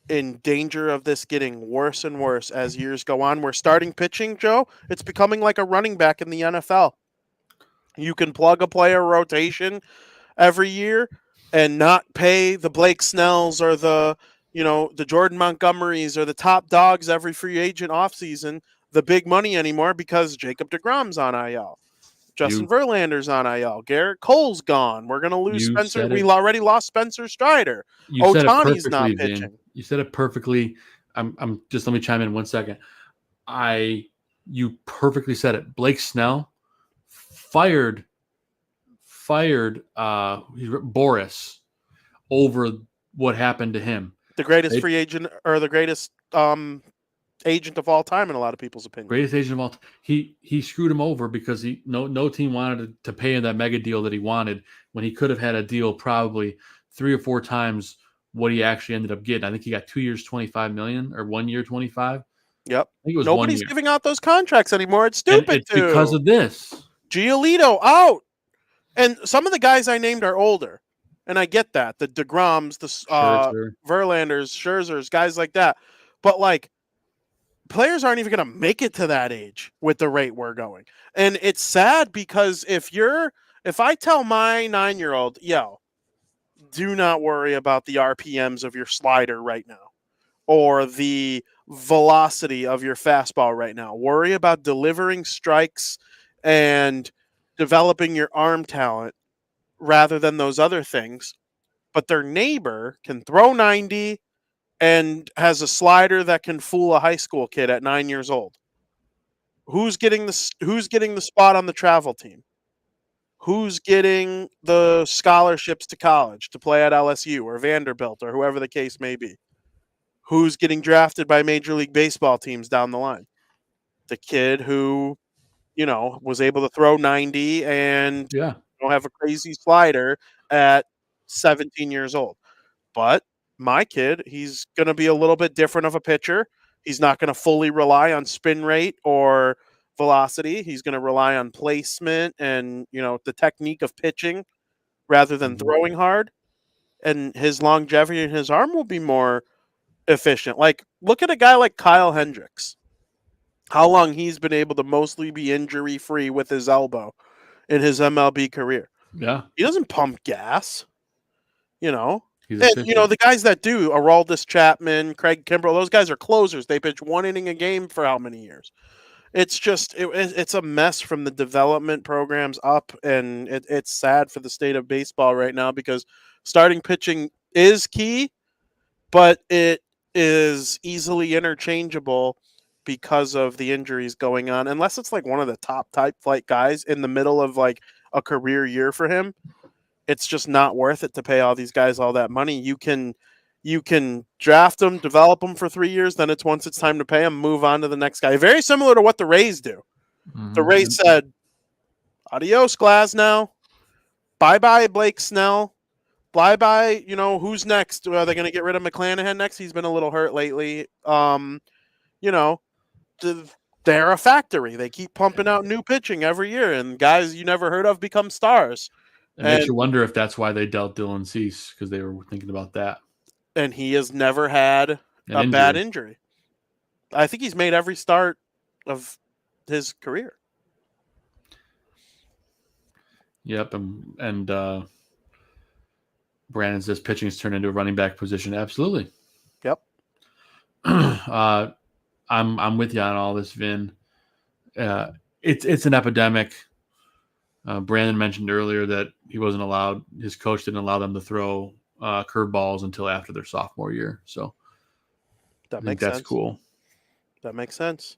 in danger of this getting worse and worse as years go on. We're starting pitching, Joe. It's becoming like a running back in the NFL. You can plug a player rotation every year and not pay the Blake Snells or the Jordan Montgomerys or the top dogs every free agent offseason the big money anymore because Jacob deGrom's on IL. Justin Verlander's on IL. Garrett Cole's gone. We're going to lose Spencer. We already lost Spencer Strider. Ohtani's not pitching.
You said it perfectly. I'm just let me chime in 1 second. You perfectly said it. Blake Snell fired Boris over what happened to him.
The greatest free agent or the greatest agent of all time in a lot of people's opinion.
Greatest agent of all time. He screwed him over because no team wanted to pay him that mega deal that he wanted when he could have had a deal probably 3 or 4 times what he actually ended up getting. I think he got 2 years, $25 million, or 1 year, 25.
Yep.
I think it was
Nobody's
1 year.
giving out those contracts anymore. It's
And
stupid
it's because of this.
Giolito out. And some of the guys I named are older. And I get that. The DeGroms, the Verlanders, Scherzers, guys like that. But like, players aren't even going to make it to that age with the rate we're going. And it's sad because if I tell my 9-year-old, yo, do not worry about the RPMs of your slider right now or the velocity of your fastball right now. Worry about delivering strikes and developing your arm talent rather than those other things. But their neighbor can throw 90 and has a slider that can fool a high school kid at 9 years old. Who's getting the spot on the travel team? Who's getting the scholarships to college to play at LSU or Vanderbilt or whoever the case may be? Who's getting drafted by Major League Baseball teams down the line? The kid who, was able to throw 90 and have a crazy slider at 17 years old. But my kid, he's going to be a little bit different of a pitcher. He's not going to fully rely on spin rate or velocity. He's going to rely on placement and, the technique of pitching rather than throwing hard. And his longevity in his arm will be more efficient. Like, look at a guy like Kyle Hendricks. How long he's been able to mostly be injury-free with his elbow in his MLB career.
Yeah.
He doesn't pump gas,
He's
And,
efficient.
the guys that do, Aroldis Chapman, Craig Kimbrell, those guys are closers. They pitch 1 inning a game for how many years? It's just, it's a mess from the development programs up, and it's sad for the state of baseball right now because starting pitching is key, but it is easily interchangeable because of the injuries going on. Unless it's like one of the top type flight guys in the middle of like a career year for him, it's just not worth it to pay all these guys all that money. You can draft them, develop them for 3 years, then once it's time to pay them, move on to the next guy. Very similar to what the Rays do. Mm-hmm. The Rays said, adios, Glasnow. Bye-bye, Blake Snell. Bye-bye, who's next? Are they going to get rid of McClanahan next? He's been a little hurt lately. They're a factory. They keep pumping out new pitching every year, and guys you never heard of become stars.
It makes you wonder if that's why they dealt Dylan Cease, because they were thinking about that.
And he has never had bad injury. I think he's made every start of his career.
Yep, and Brandon says pitching has turned into a running back position. Absolutely.
Yep.
I'm with you on all this, Vin. It's an epidemic. Brandon mentioned earlier that he wasn't allowed. His coach didn't allow them to throw curveballs until after their sophomore year. So
I think
that's cool.
That makes sense.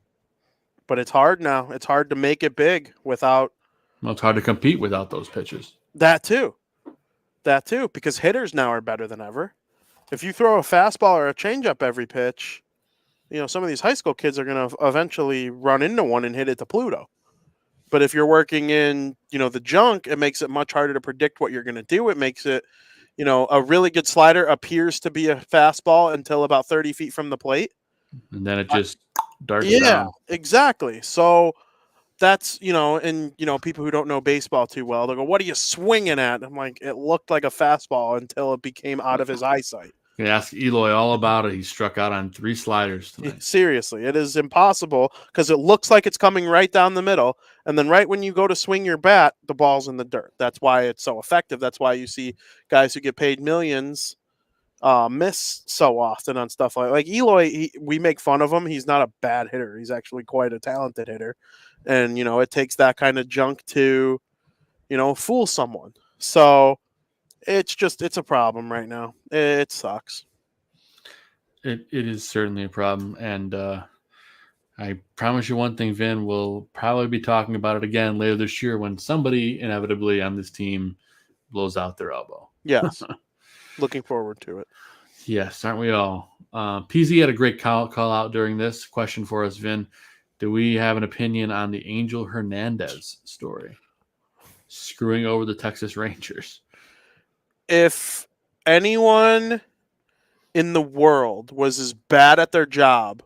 But it's hard now. It's hard to make it big without.
Well, it's hard to compete without those pitches.
That too, because hitters now are better than ever. If you throw a fastball or a changeup every pitch, some of these high school kids are going to eventually run into one and hit it to Pluto. But if you're working in, the junk, it makes it much harder to predict what you're going to do. It makes it, a really good slider appears to be a fastball until about 30 feet from the plate.
And then it just darts down.
Yeah, exactly. So that's, and, people who don't know baseball too well, they'll go, what are you swinging at? I'm like, it looked like a fastball until it became out of his eyesight.
You can ask Eloy all about it. He struck out on 3 sliders tonight.
Seriously, it is impossible because it looks like it's coming right down the middle. And then right when you go to swing your bat, the ball's in the dirt. That's why it's so effective. That's why you see guys who get paid millions miss so often on stuff like Eloy. We make fun of him. He's not a bad hitter. He's actually quite a talented hitter. And, it takes that kind of junk to, fool someone. So it's a problem right now. It sucks.
It is certainly a problem, and I promise you one thing, Vin. We'll probably be talking about it again later this year when somebody inevitably on this team blows out their elbow.
Yes. Looking forward to it.
Yes, aren't we all? PZ had a great call out during this. Question for us, Vin. Do we have an opinion on the Angel Hernandez story? Screwing over the Texas Rangers.
If anyone in the world was as bad at their job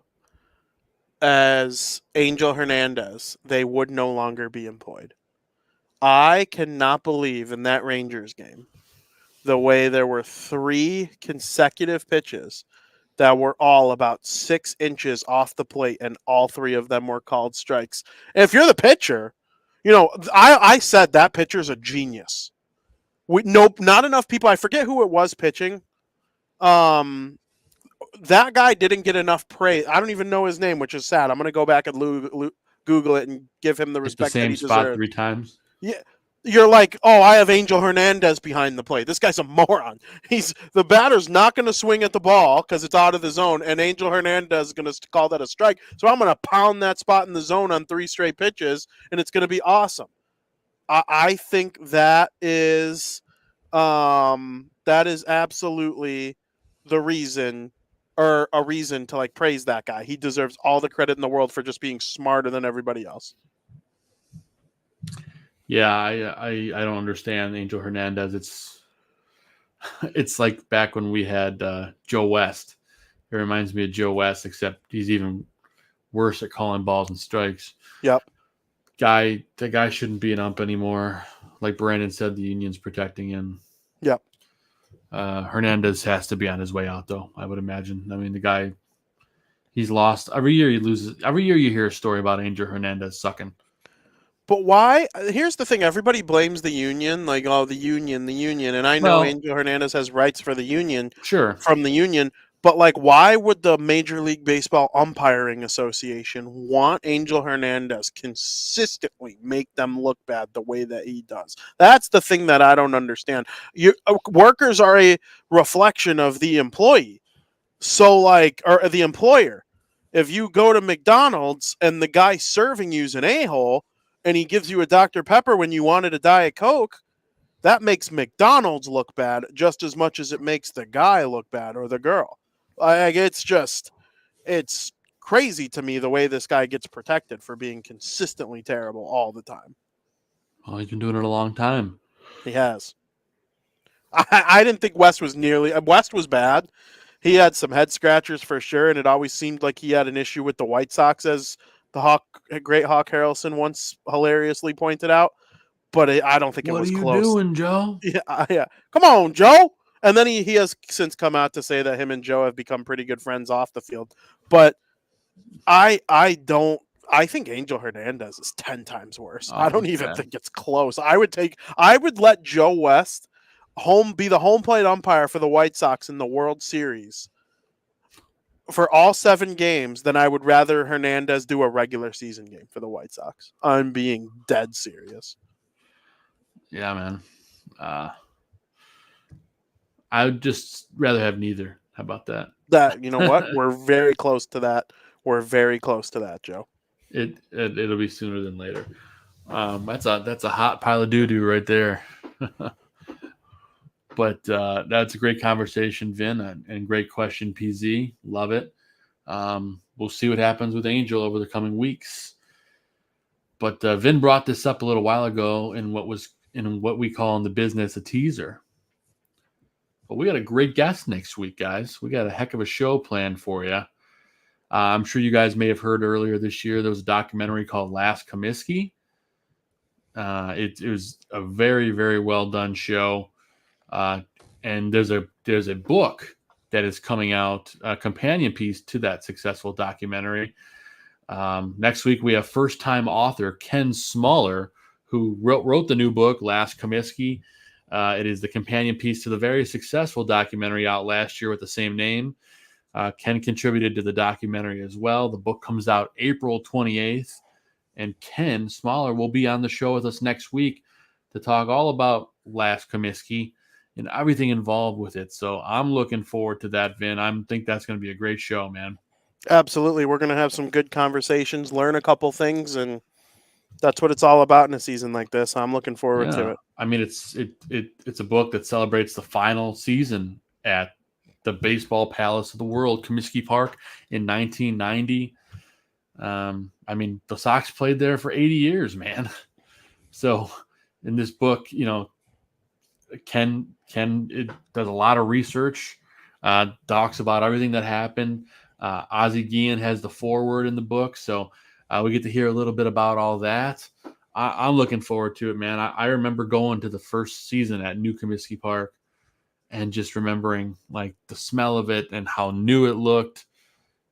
as Angel Hernandez, they would no longer be employed. I cannot believe in that Rangers game the way there were 3 consecutive pitches that were all about 6 inches off the plate, and all 3 of them were called strikes. And if you're the pitcher, I said that pitcher's a genius. Not enough people. I forget who it was pitching. That guy didn't get enough praise. I don't even know his name, which is sad. I'm going to go back and Google it and give him the respect
the same
that he
spot
deserves.
3 times.
Yeah. You're like, oh, I have Angel Hernandez behind the plate. This guy's a moron. The batter's not going to swing at the ball because it's out of the zone, and Angel Hernandez is going to call that a strike. So I'm going to pound that spot in the zone on 3 straight pitches, and it's going to be awesome. I think that is absolutely the reason, or a reason to praise that guy. He deserves all the credit in the world for just being smarter than everybody else.
Yeah, I don't understand Angel Hernandez. It's like back when we had Joe West. It reminds me of Joe West, except he's even worse at calling balls and strikes.
Yep.
The guy shouldn't be an ump anymore. Like Brandon said, the union's protecting him.
Yep.
Hernandez has to be on his way out, though, I would imagine. I mean, the guy, he's lost. Every year he loses. Every year you hear a story about Angel Hernandez sucking.
But why? Here's the thing. Everybody blames the union, the union. And I know Angel Hernandez has rights for the union,
sure,
from the union. But why would the Major League Baseball Umpiring Association want Angel Hernandez consistently make them look bad the way that he does? That's the thing that I don't understand. Workers are a reflection of the employee. So or the employer. If you go to McDonald's and the guy serving you's an a-hole, and he gives you a Dr. Pepper when you wanted a Diet Coke, that makes McDonald's look bad just as much as it makes the guy look bad or the girl. It's crazy to me the way this guy gets protected for being consistently terrible all the time.
Well, he's been doing it a long time.
He has. I didn't think West was bad. He had some head scratchers for sure, and it always seemed like he had an issue with the White Sox, as the great Hawk Harrelson once hilariously pointed out, but I don't think it was close.
What are you doing, Joe?
Yeah. Come on, Joe. And then he has since come out to say that him and Joe have become pretty good friends off the field. But I think Angel Hernandez is 10 times worse. I don't even think it's close. I would let Joe West be the home plate umpire for the White Sox in the World Series for all 7 games, then I would rather Hernandez do a regular season game for the White Sox. I'm being dead serious.
Yeah, man. I would just rather have neither. How about that?
You know what? We're very close to that. We're very close to that, Joe.
It'll be sooner than later. That's a hot pile of doo-doo right there. But that's a great conversation, Vin, and great question, PZ. Love it. We'll see what happens with Angel over the coming weeks. But Vin brought this up a little while ago in what we call in the business a teaser. But we got a great guest next week, guys. We got a heck of a show planned for you. I'm sure you guys may have heard earlier this year there was a documentary called Last Comiskey. It was a very, very well done show. And there's a book that is coming out, a companion piece to that successful documentary. Next week, we have first-time author Ken Smaller, who wrote the new book, Last Comiskey. It is the companion piece to the very successful documentary out last year with the same name. Ken contributed to the documentary as well. The book comes out April 28th, and Ken Smaller will be on the show with us next week to talk all about Last Comiskey and everything involved with it. So I'm looking forward to that, Vin. I think that's going to be a great show, man.
Absolutely. We're going to have some good conversations, learn a couple things, and that's what it's all about in a season like this. I'm looking forward to it.
I mean, it's a book that celebrates the final season at the Baseball Palace of the World, Comiskey Park, in 1990. I mean, the Sox played there for 80 years, man. So in this book, Ken it does a lot of research, talks about everything that happened. Ozzie Guillen has the foreword in the book, so we get to hear a little bit about all that. I'm looking forward to it, man. I remember going to the first season at New Comiskey Park and just remembering like the smell of it and how new it looked.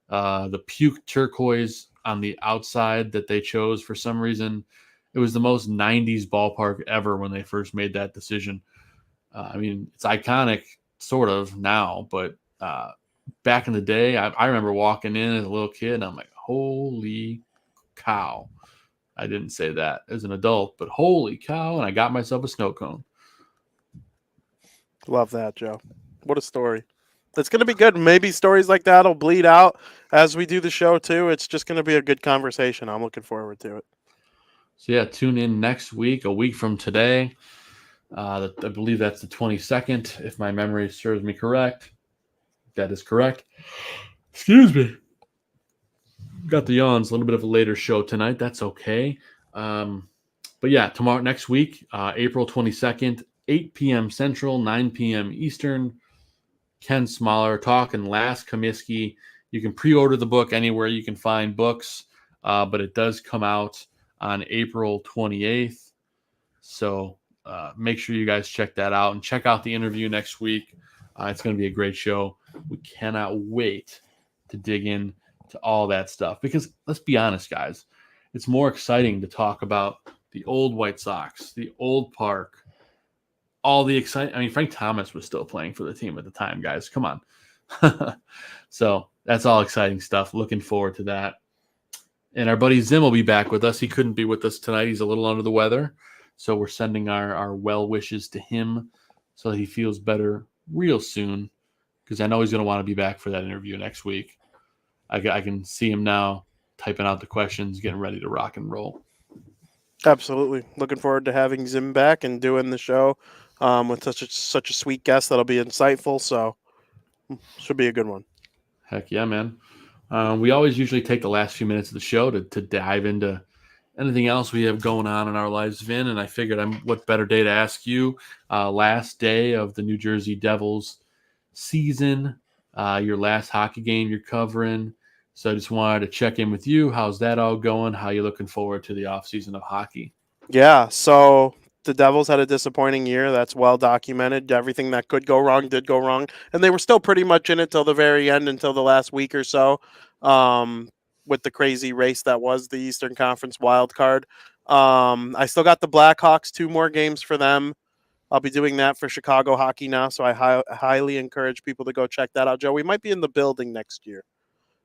The puke turquoise on the outside that they chose for some reason. It was the most 90s ballpark ever when they first made that decision. I mean, it's iconic sort of now, but back in the day, I remember walking in as a little kid and I'm like, holy cow. I didn't say that as an adult, but holy cow. And I got myself a snow cone.
Love that, Joe. What a story. It's going to be good. Maybe stories like that will bleed out as we do the show too. It's just going to be a good conversation. I'm looking forward to it.
So yeah, tune in next week, a week from today. I believe that's the 22nd, if my memory serves me correct. That is correct. Excuse me. Got the yawns. A little bit of a later show tonight. That's okay. But yeah, next week, April 22nd, 8 p.m. Central, 9 p.m. Eastern. Ken Smaller talking Last Comiskey. You can pre-order the book anywhere you can find books, but it does come out on April 28th. So make sure you guys check that out and check out the interview next week. It's going to be a great show. We cannot wait to dig in to all that stuff because let's be honest, guys, it's more exciting to talk about the old White Sox, the old park, all the exciting. I mean, Frank Thomas was still playing for the team at the time, guys. Come on. So that's all exciting stuff. Looking forward to that. And our buddy Zim will be back with us. He couldn't be with us tonight. He's a little under the weather. So we're sending our well wishes to him so that he feels better real soon because I know he's going to want to be back for that interview next week. I can see him now typing out the questions, getting ready to rock and roll.
Absolutely. Looking forward to having Zim back and doing the show with such a sweet guest that'll be insightful. So should be a good one.
Heck yeah, man. We always usually take the last few minutes of the show to dive into anything else we have going on in our lives, Vin, and I figured what better day to ask you. Last day of the New Jersey Devils season, your last hockey game you're covering. So I just wanted to check in with you. How's that all going? How you looking forward to the offseason of hockey?
Yeah, so the Devils had a disappointing year. That's well documented. Everything that could go wrong did go wrong. And they were still pretty much in it till the very end, until the last week or so, with the crazy race that was the Eastern Conference wild card. I still got the Blackhawks, 2 more games for them. I'll be doing that for Chicago hockey now, so I highly encourage people to go check that out. Joe, we might be in the building next year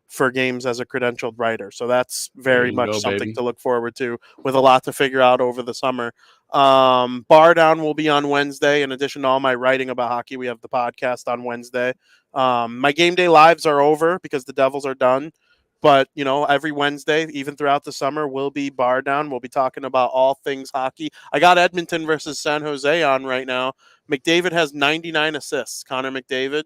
for games as a credentialed writer. So that's very much something to look forward to, with a lot to figure out over the summer. Bar Down will be on Wednesday. In addition to all my writing about hockey, we have the podcast on Wednesday. My game day lives are over because the Devils are done. But, every Wednesday, even throughout the summer, will be Bar Down. We'll be talking about all things hockey. I got Edmonton versus San Jose on right now. McDavid has 99 assists, Connor McDavid.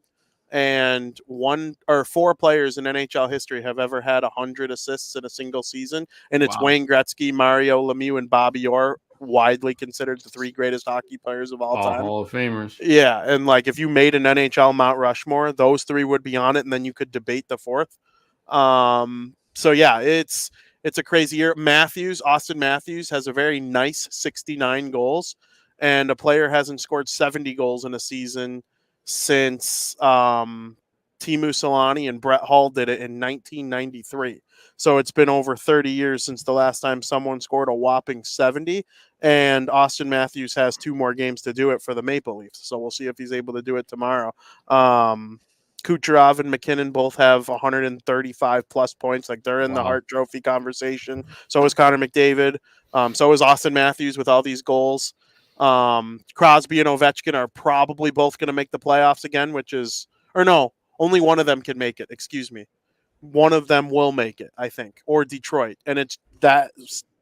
And 1 or 4 players in NHL history have ever had 100 assists in a single season. And it's Wayne Gretzky, Mario Lemieux, and Bobby Orr, widely considered the 3 greatest hockey players of all time.
Hall of Famers.
Yeah. And if you made an NHL Mount Rushmore, those 3 would be on it. And then you could debate the 4th. So yeah, it's a crazy year. Austin Matthews has a very nice 69 goals, and a player hasn't scored 70 goals in a season since Teemu Selanne and Brett Hull did it in 1993. So it's been over 30 years since the last time someone scored a whopping 70, and Austin Matthews has 2 more games to do it for the Maple Leafs. So we'll see if he's able to do it tomorrow. Kucherov and McKinnon both have 135 plus points. They're in the Hart Trophy conversation. So is Connor McDavid. So is Austin Matthews with all these goals. Crosby and Ovechkin are probably both going to make the playoffs again, only one of them can make it. Excuse me. One of them will make it, I think, or Detroit. And it's that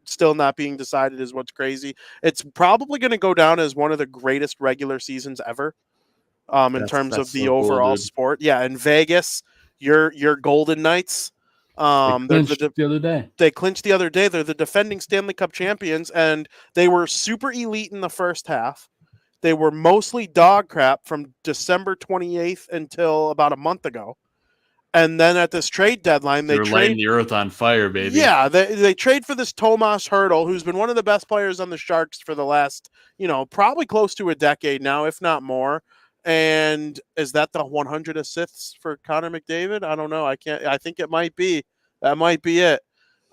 still not being decided is what's crazy. It's probably going to go down as one of the greatest regular seasons ever in terms of the
so
overall
cool,
sport. Yeah, in Vegas, your Golden Knights.
They clinched the other day.
They clinched the other day. They're the defending Stanley Cup champions, and they were super elite in the first half. They were mostly dog crap from December 28th until about a month ago. And then at this trade deadline,
They're lighting the earth on fire, baby.
Yeah, they trade for this Tomas Hertl, who's been one of the best players on the Sharks for the last, probably close to a decade now, if not more. And is that the 100 assists for Connor McDavid? I don't know. I think it might be. That might be it.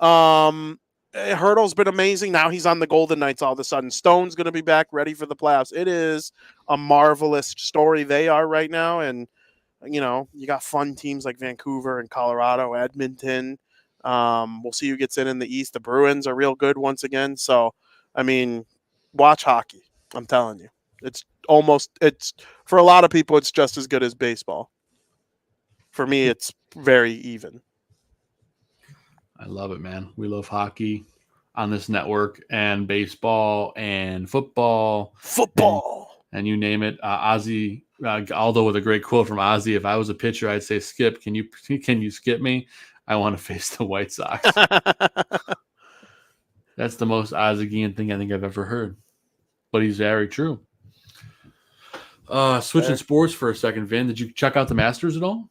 Hertl's been amazing. Now he's on the Golden Knights all of a sudden. Stone's going to be back ready for the playoffs. It is a marvelous story they are right now. And, you got fun teams like Vancouver and Colorado, Edmonton. We'll see who gets in the East. The Bruins are real good once again. So, watch hockey. I'm telling you. It's for a lot of people, it's just as good as baseball. For me, it's very even.
I love it, man. We love hockey on this network and baseball and football. And you name it. Ozzy, although with a great quote from Ozzy, if I was a pitcher, I'd say, Skip, can you skip me? I want to face the White Sox. That's the most Ozzy-gian thing I think I've ever heard. But he's very true. Switching sports for a second, Vin. Did you check out the Masters at all?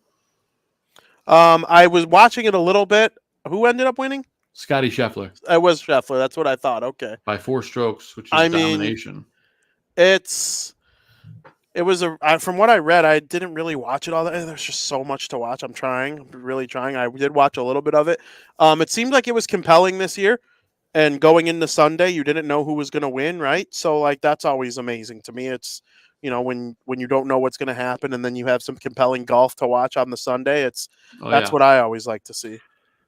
I was watching it a little bit. Who ended up winning?
Scotty Scheffler.
It was Scheffler. That's what I thought. Okay.
By 4 strokes, which is domination.
From what I read, I didn't really watch it all. There's just so much to watch. I'm really trying. I did watch a little bit of it. It seemed like it was compelling this year. And going into Sunday, you didn't know who was going to win, right? So, that's always amazing to me. It's, when you don't know what's going to happen and then you have some compelling golf to watch on the Sunday, that's what I always like to see.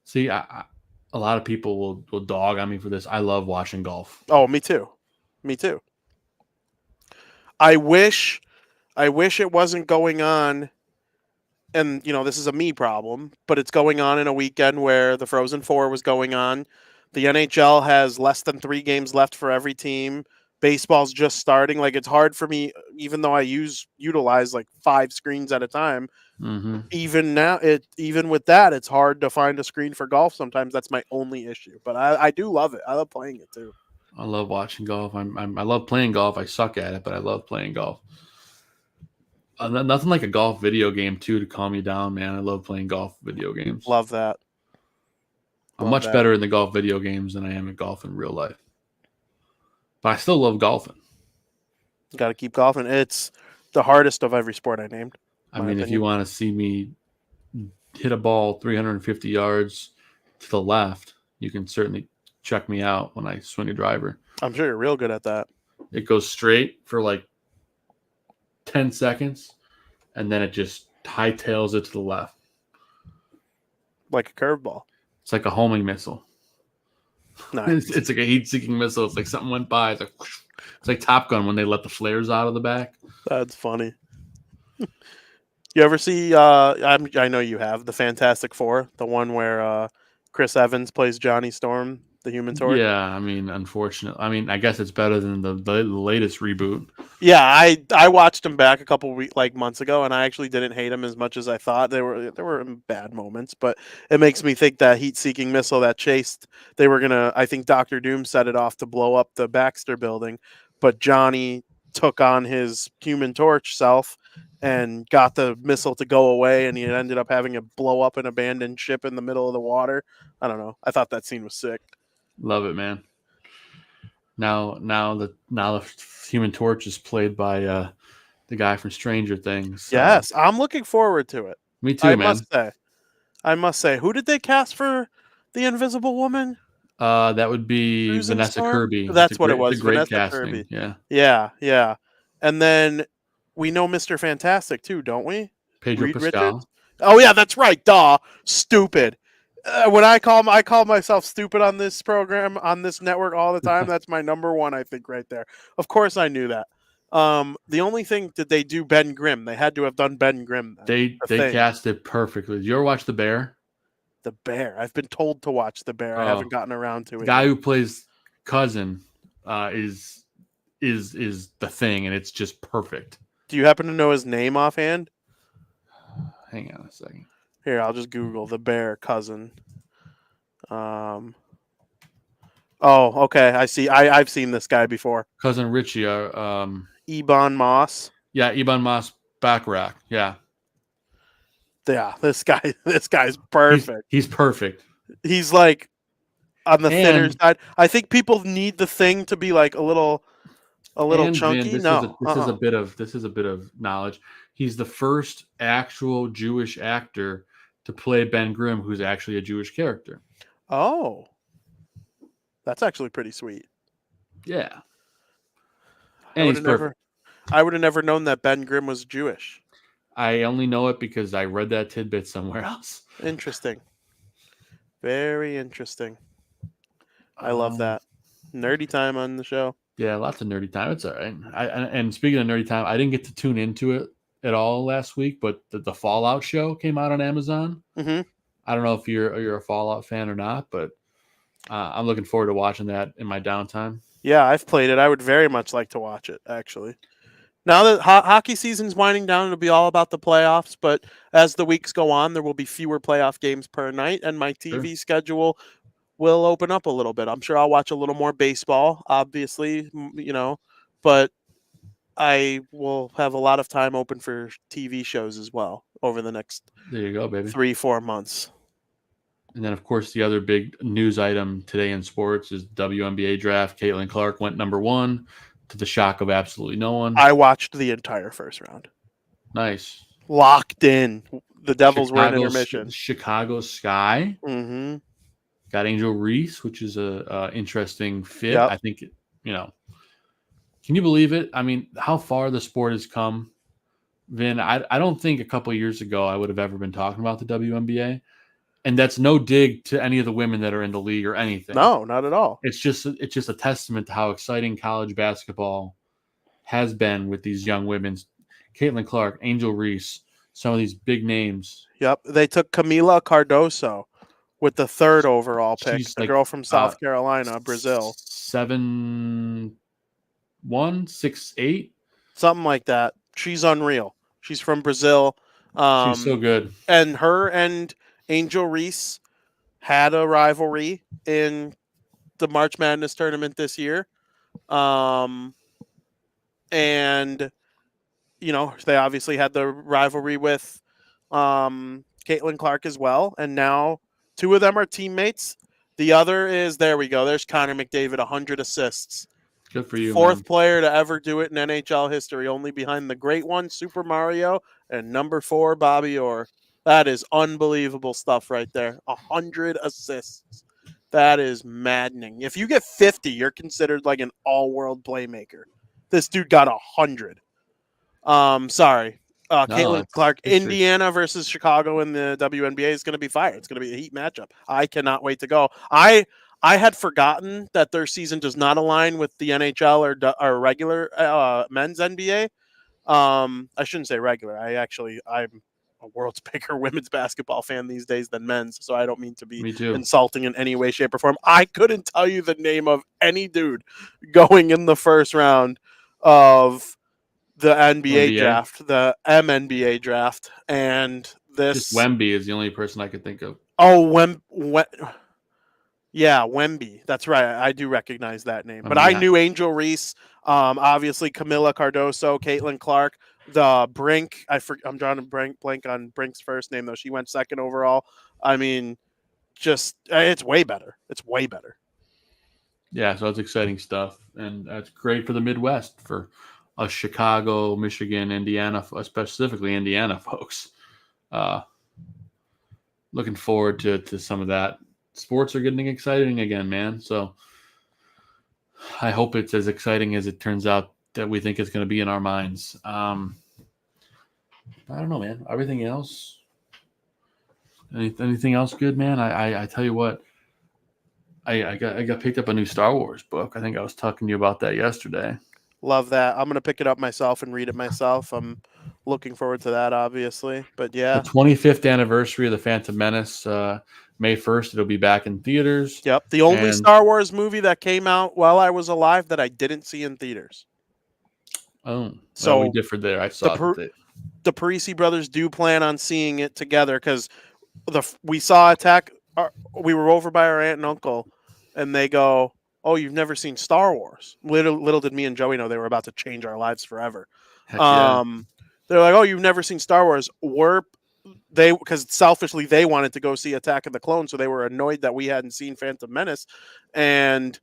See, a lot of people will dog on me for this. I love watching golf.
Oh, me too. I wish it wasn't going on, and this is a me problem, but it's going on in a weekend where the Frozen Four was going on. The NHL has less than 3 games left for every team. Baseball's just starting. It's hard for me, even though I utilize 5 screens at a time. Mm-hmm. Even with that, it's hard to find a screen for golf. Sometimes that's my only issue, but I do love it. I love playing it too.
I love watching golf. I love playing golf. I suck at it, but I love playing golf. Nothing like a golf video game too to calm you down, man. I love playing golf video games.
Love that.
I'm much better in the golf video games than I am at golf in real life. But I still love golfing.
Got to keep golfing. It's the hardest of every sport I named.
If you want to see me hit a ball 350 yards to the left, you can certainly check me out when I swing a driver.
I'm sure you're real good at that.
It goes straight for 10 seconds, and then it just hightails it to the left.
Like a curveball.
It's like a homing missile.
Nice.
It's like a heat-seeking missile. It's like something went by. It's like Top Gun when they let the flares out of the back.
That's funny. You ever see, I know you have, the Fantastic Four, the one where Chris Evans plays Johnny Storm, the Human Torch?
Yeah, unfortunately. I guess it's better than the latest reboot.
Yeah, I watched him back a couple months ago, and I actually didn't hate him as much as I thought. There were bad moments, but it makes me think that heat-seeking missile that chased, they were going to, I think Dr. Doom set it off to blow up the Baxter building, but Johnny took on his Human Torch self and got the missile to go away, and he ended up having it blow up an abandoned ship in the middle of the water. I don't know. I thought that scene was sick.
Love it, man. Now the Human Torch is played by the guy from Stranger Things. So.
Yes, I'm looking forward to it.
Me too, man.
I must say, who did they cast for the Invisible Woman?
That would be
Susan
Vanessa
Storm?
Kirby.
That's what it was.
It's a great
Vanessa
casting.
Kirby. Yeah. And then we know Mr. Fantastic too, don't we?
Pedro
Reed
Pascal.
Richards? Oh yeah, that's right. Duh. Stupid. when I call myself stupid on this program, on this network all the time. That's my number one, I think, right there. Of course, I knew that. The only thing did they do Ben Grimm? They had to have done Ben Grimm.
They cast it perfectly. Did you ever watch The Bear?
The Bear. I've been told to watch The Bear. I haven't gotten around to it.
The guy who plays Cousin is the thing, and it's just perfect.
Do you happen to know his name offhand?
Hang on a second.
Here, I'll just Google The Bear Cousin. Oh, okay. I see. I've seen this guy before.
Cousin Richie.
Ebon Moss.
Yeah, Ebon Moss Backrack. Yeah.
Yeah, this guy's perfect.
He's perfect.
He's like on the thinner side. I think people need the Thing to be like a little chunky.
This is a bit of knowledge. He's the first actual Jewish actor to play Ben Grimm, who's actually a Jewish character.
Oh, that's actually pretty sweet.
Yeah.
I would have never known that Ben Grimm was Jewish.
I only know it because I read that tidbit somewhere else.
Interesting. Very interesting. I love that. Nerdy time on the show.
Yeah, lots of nerdy time. It's all right. And speaking of nerdy time, I didn't get to tune into it at all last week, but the Fallout show came out on Amazon.
Mm-hmm.
I don't know if you're a Fallout fan or not, but I'm looking forward to watching that in my downtime.
Yeah, I've played it. I would very much like to watch it, actually. Now that hockey season's winding down, it'll be all about the playoffs, but as the weeks go on, there will be fewer playoff games per night, and my TV schedule will open up a little bit. I'm sure I'll watch a little more baseball, obviously, but I will have a lot of time open for TV shows as well over the next
there you go, baby.
3-4 months.
And then, of course, the other big news item today in sports is WNBA draft. Caitlin Clark went number 1 to the shock of absolutely no one.
I watched the entire first round.
Nice.
Locked in. The Devils were in intermission.
Chicago Sky.
Mm-hmm.
Got Angel Reese, which is a interesting fit.
Yep.
I think, can you believe it? I mean, how far the sport has come, Vin. I don't think a couple of years ago I would have ever been talking about the WNBA. And that's no dig to any of the women that are in the league or anything.
No, not at all.
It's just a testament to how exciting college basketball has been with these young women. Caitlin Clark, Angel Reese, some of these big names.
Yep. They took Camila Cardoso with the 3rd overall pick.
She's
the girl from South Carolina, Brazil.
7'1", 6'8",
something like that. She's unreal. She's from Brazil.
She's so good.
And her and Angel Reese had a rivalry in the March Madness tournament this year. And, they obviously had the rivalry with Caitlin Clark as well. And now 2 of them are teammates. The other is, there we go. There's Connor McDavid, 100 assists.
Good for you,
4th
man.
player to ever do it in NHL history, only behind the great one, Super Mario, and number 4, Bobby Orr. That is unbelievable stuff right there. 100 assists. That is maddening. If you get 50, you're considered like an all-world playmaker. This dude got 100. Sorry. Caitlin Clark, history. Indiana versus Chicago in the WNBA is going to be fire. It's going to be a heat matchup. I cannot wait to go. I had forgotten that their season does not align with the NHL or regular men's NBA. I shouldn't say regular. I'm a world's bigger women's basketball fan these days than men's, so I don't mean to be insulting in any way, shape, or form. I couldn't tell you the name of any dude going in the first round of the NBA draft, the MNBA draft, and this.
Just Wemby is the only person I could think of.
Oh, yeah, Wemby. That's right. I do recognize that name. But I knew Angel Reese, obviously Camila Cardoso, Caitlin Clark, the Brink. I'm drawing a blank on Brink's first name, though. She went 2nd overall. I mean, it's way better. It's way better.
Yeah, so it's exciting stuff. And that's great for the Midwest, for us Chicago, Michigan, Indiana, specifically Indiana folks. Looking forward to some of that. Sports are getting exciting again, man. So I hope it's as exciting as it turns out that we think it's going to be in our minds. I don't know, man. Everything else, Anything else good, man? I tell you what, I got picked up a new Star Wars book. I think I was talking to you about that yesterday.
Love that. I'm gonna pick it up myself and read it myself. I'm looking forward to that, obviously. But
The
yeah,
25th anniversary of the Phantom Menace, May 1st. It'll be back in theaters.
yep. The only
And
Star Wars movie that came out while I was alive that I didn't see in theaters.
well,
So
we differed there. I saw it.
The Parisi brothers do plan on seeing it together because we saw Attack. We were over by our aunt and uncle, and they go, "Oh, you've never seen Star Wars?" Little did me and Joey know they were about to change our lives forever.
Heck yeah.
They're like, "Oh, you've never seen Star Wars?" Because selfishly they wanted to go see Attack of the Clones, so they were annoyed that we hadn't seen Phantom Menace, and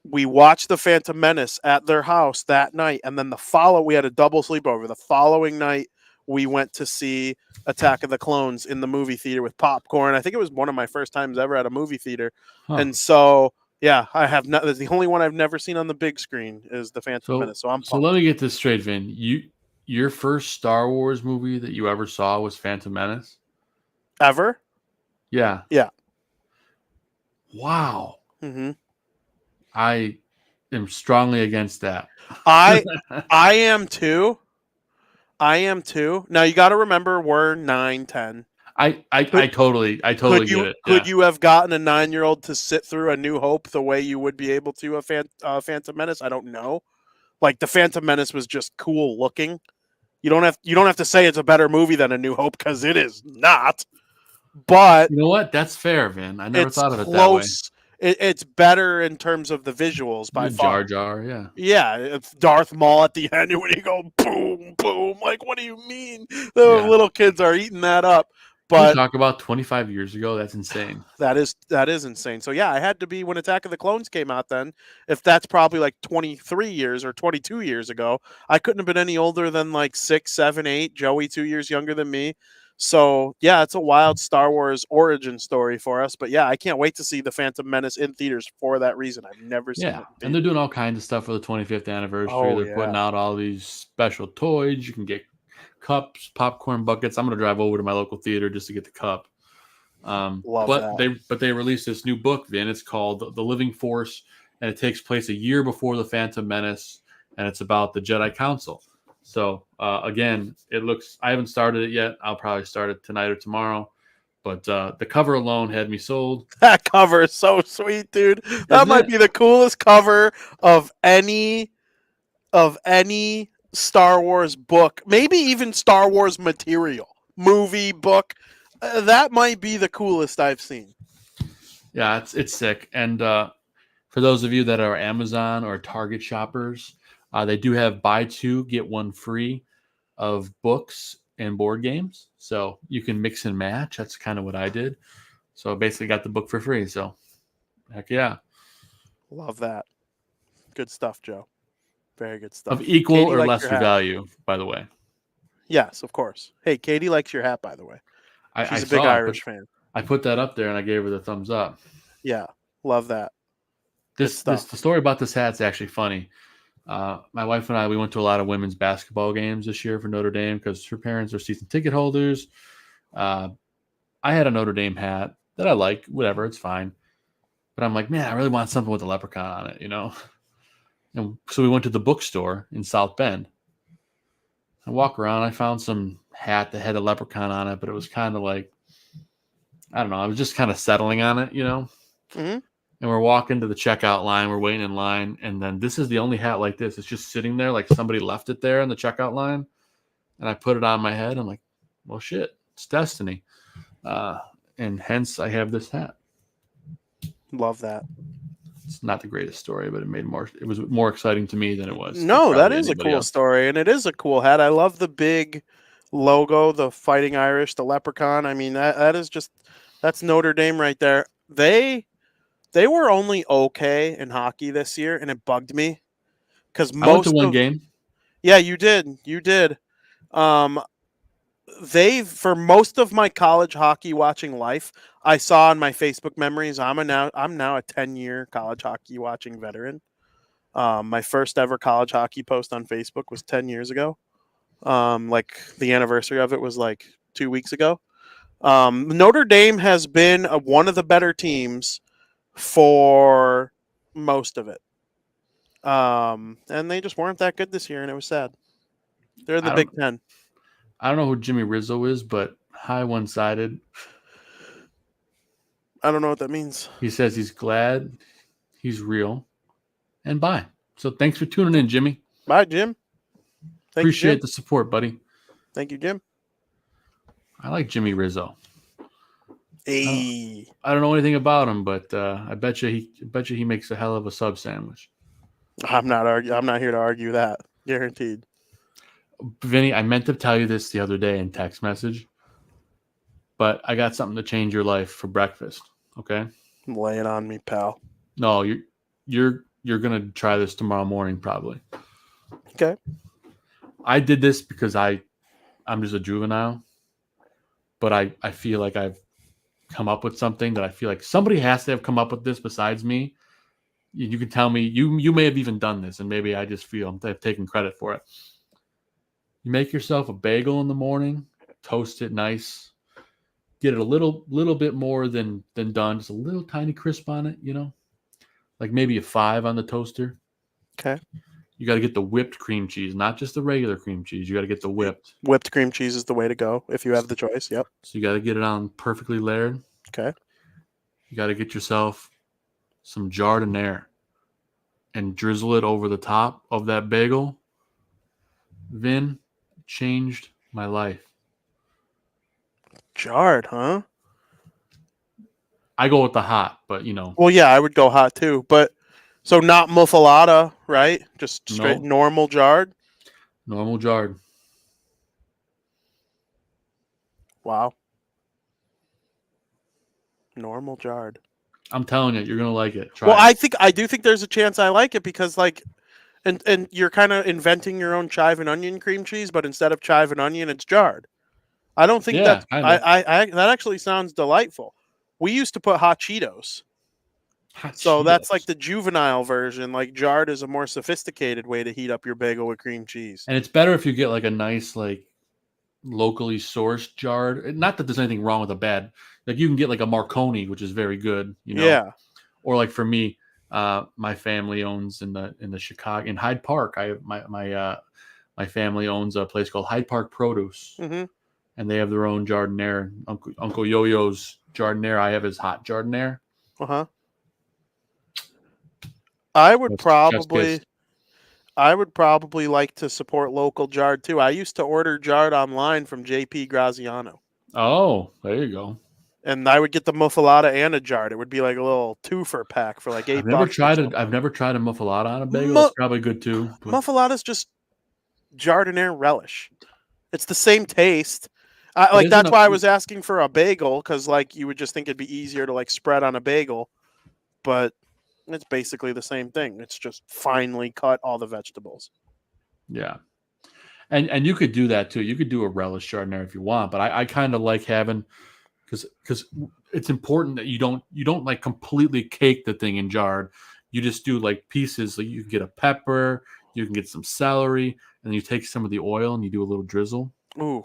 we watched the Phantom Menace at their house that night, and then we had a double sleepover. The following night, we went to see Attack of the Clones in the movie theater with popcorn. I think it was one of my first times ever at a movie theater, and so yeah, I have not. The only one I've never seen on the big screen is the Phantom Menace. So I'm pumped.
So let me get this straight, Vin. Your first Star Wars movie that you ever saw was Phantom Menace?
Ever?
Yeah.
Yeah.
Wow.
Mm-hmm.
I am strongly against that.
I am too. Now you got to remember we're 9, 10.
I totally get it.
Could you have gotten a 9-year-old to sit through A New Hope the way you would be able to a Phantom Menace? I don't know. Like the Phantom Menace was just cool looking. You don't have to say it's a better movie than A New Hope because it is not. But
you know what? That's fair, Vin. I never thought of it
close. That way. It's better in terms of the visuals by far.
Jar Jar, yeah.
Yeah, it's Darth Maul at the end when you go boom, boom. Like, what do you mean? The little kids are eating that up. But
talk about 25 years ago. That's insane.
That is insane. So yeah, I had to be when Attack of the Clones came out. Then, if that's probably like 23 years or 22 years ago, I couldn't have been any older than like 6, 7, 8. Joey 2 years younger than me. So yeah, it's a wild Star Wars origin story for us. But yeah, I can't wait to see the Phantom Menace in theaters for that reason. I've never seen it.
And they're doing all kinds of stuff for the 25th anniversary. They're putting out all these special toys. You can get cups, popcorn buckets. I'm going to drive over to my local theater just to get the cup. But they released this new book, Vin. It's called The Living Force, and it takes place a year before the Phantom Menace, and it's about the Jedi Council. So again, I haven't started it yet. I'll probably start it tonight or tomorrow. But the cover alone had me sold.
That cover is so sweet, dude. That might be the coolest cover of any Star Wars book, maybe even Star Wars material, movie, book. That might be the coolest I've seen.
Yeah, it's sick. And for those of you that are Amazon or Target shoppers, they do have buy 2, get 1 free of books and board games. So you can mix and match. That's kind of what I did. So I basically got the book for free. So heck yeah.
Love that. Good stuff, Joe. Very good stuff.
Of equal Katie or lesser value, by the way.
Yes, of course. Hey, Katie likes your hat, by the way. She's a big Irish fan.
I put that up there and I gave her the thumbs up.
Yeah, love that.
The story about this hat's actually funny. My wife and I, we went to a lot of women's basketball games this year for Notre Dame because her parents are season ticket holders. I had a Notre Dame hat that I like, whatever, it's fine. But I'm like, man, I really want something with a leprechaun on it, you know? And so we went to the bookstore in South Bend. I walk around, I found some hat that had a leprechaun on it, but it was kind of like, I don't know, I was just kind of settling on it, you know?
Mm-hmm.
And we're walking to the checkout line, we're waiting in line, and then this is the only hat like this. It's just sitting there like somebody left it there in the checkout line. And I put it on my head. I'm like, well, shit, it's destiny. And hence I have this hat.
Love that.
It's not the greatest story, but it was more exciting to me than it was.
No, that is a cool story, and it is a cool hat. I love the big logo, the Fighting Irish, the leprechaun. I mean, that's Notre Dame right there. They were only okay in hockey this year, and it bugged me because
I went to one game.
Yeah, you did. For most of my college hockey watching life, I saw in my Facebook memories, I'm now a 10-year college hockey watching veteran. My first ever college hockey post on Facebook was 10 years ago. Like the anniversary of it was like 2 weeks ago. Notre Dame has been one of the better teams for most of it. And they just weren't that good this year, and it was sad. They're in the Big Ten.
I don't know who Jimmy Rizzo is, but high one-sided.
I don't know what that means.
He says he's glad, he's real, and bye. So thanks for tuning in, Jimmy.
Bye, Jim.
Appreciate the support, buddy.
Thank you, Jim.
I like Jimmy Rizzo.
Hey.
I don't know anything about him, but I bet you he makes a hell of a sub sandwich.
I'm not here to argue that. Guaranteed.
Vinny, I meant to tell you this the other day in text message, but I got something to change your life for breakfast. Okay?
Lay it on me, pal.
No, you're gonna try this tomorrow morning probably.
Okay.
I did this because I'm just a juvenile, but I feel like I've come up with something that I feel like somebody has to have come up with this besides me. You can tell me you may have even done this, and maybe I just feel I've taken credit for it. You make yourself a bagel in the morning, toast it nice, get it a little bit more than done, just a little tiny crisp on it, like maybe a 5 on the toaster.
Okay.
You got to get the whipped cream cheese, not just the regular cream cheese. You got to get the whipped.
Whipped cream cheese is the way to go if you have the choice. Yep.
So you got to get it on perfectly layered.
Okay.
You got to get yourself some jardiniere and drizzle it over the top of that bagel. Vin, changed my life.
Jarred, huh?
I go with the hot, but
Well, yeah, I would go hot too, but so not muffalata, right? Just straight normal jarred.
Normal jarred.
Wow. Normal jarred.
I'm telling you, you're gonna like it. Try
Well,
it.
I do think there's a chance I like it because and you're kind of inventing your own chive and onion cream cheese, but instead of chive and onion, it's jarred. I don't think that that actually sounds delightful. We used to put hot Cheetos. So that's like the juvenile version. Like jarred is a more sophisticated way to heat up your bagel with cream cheese.
And it's better if you get like a nice locally sourced jarred. Not that there's anything wrong with a bad. Like you can get like a Marconi, which is very good.
Yeah.
Or like for me, my family owns in the Chicago in Hyde Park. I have my family owns a place called Hyde Park Produce, and they have their own jardiniere. Uncle Yo-Yo's jardiniere. I have his hot jardiniere.
I would probably like to support local jarred too. I used to order jarred online from JP Graziano.
Oh, there you go.
And I would get the muffalata and a jarred. It would be like a little twofer pack for like $8.
I've never tried a muffalata on a bagel. It's probably good too.
Muffalata's just jardiniere relish. It's the same taste. That's why I was asking for a bagel, because like you would just think it'd be easier to like spread on a bagel, but it's basically the same thing. It's just finely cut all the vegetables.
Yeah. And you could do that too. You could do a relish jardiniere if you want, but I kind of like having because it's important that you don't like completely cake the thing in jarred. You just do like pieces. Like you can get a pepper, you can get some celery, and then you take some of the oil and you do a little drizzle.
Ooh.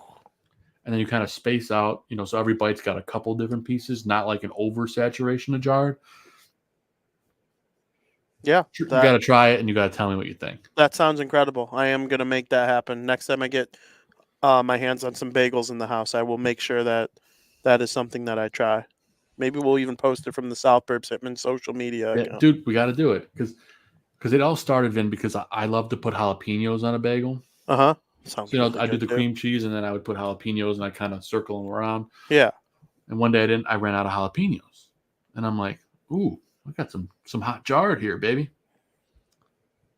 And then you kind of space out, so every bite's got a couple different pieces, not like an oversaturation of jarred.
Yeah.
You got to try it and you got to tell me what you think.
That sounds incredible. I am going to make that happen. Next time I get my hands on some bagels in the house, I will make sure that is something that I try. Maybe we'll even post it from the South Burbs Hitmen social media.
Yeah, dude, we got to do it because it all started, Vin, because I love to put jalapenos on a bagel.
Sounds
I do the cream cheese and then I would put jalapenos and I kind of circle them around.
Yeah.
And one day I ran out of jalapenos, and I'm like, ooh, I got some hot jarred here, baby.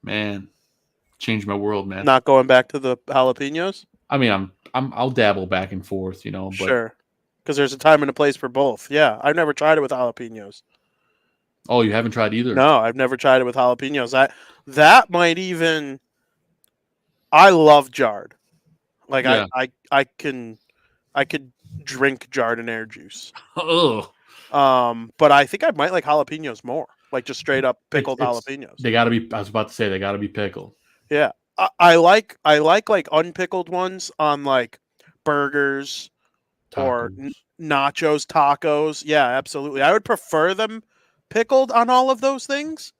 Man, changed my world, man.
Not going back to the jalapenos?
I mean, I'll dabble back and forth, but
sure. Because there's a time and a place for both. Yeah, I've never tried it with jalapenos.
Oh, you haven't tried either?
No, I've never tried it with jalapenos. That might even. I love jarred. Like yeah. I could drink jardiniere juice.
Oh.
But I think I might like jalapenos more. Like just straight up pickled jalapenos.
They got to be. I was about to say they got to be pickled.
Yeah, I like like unpickled ones on like burgers or
Tacos.
nachos, tacos. Yeah, absolutely. I would prefer them pickled on all of those things,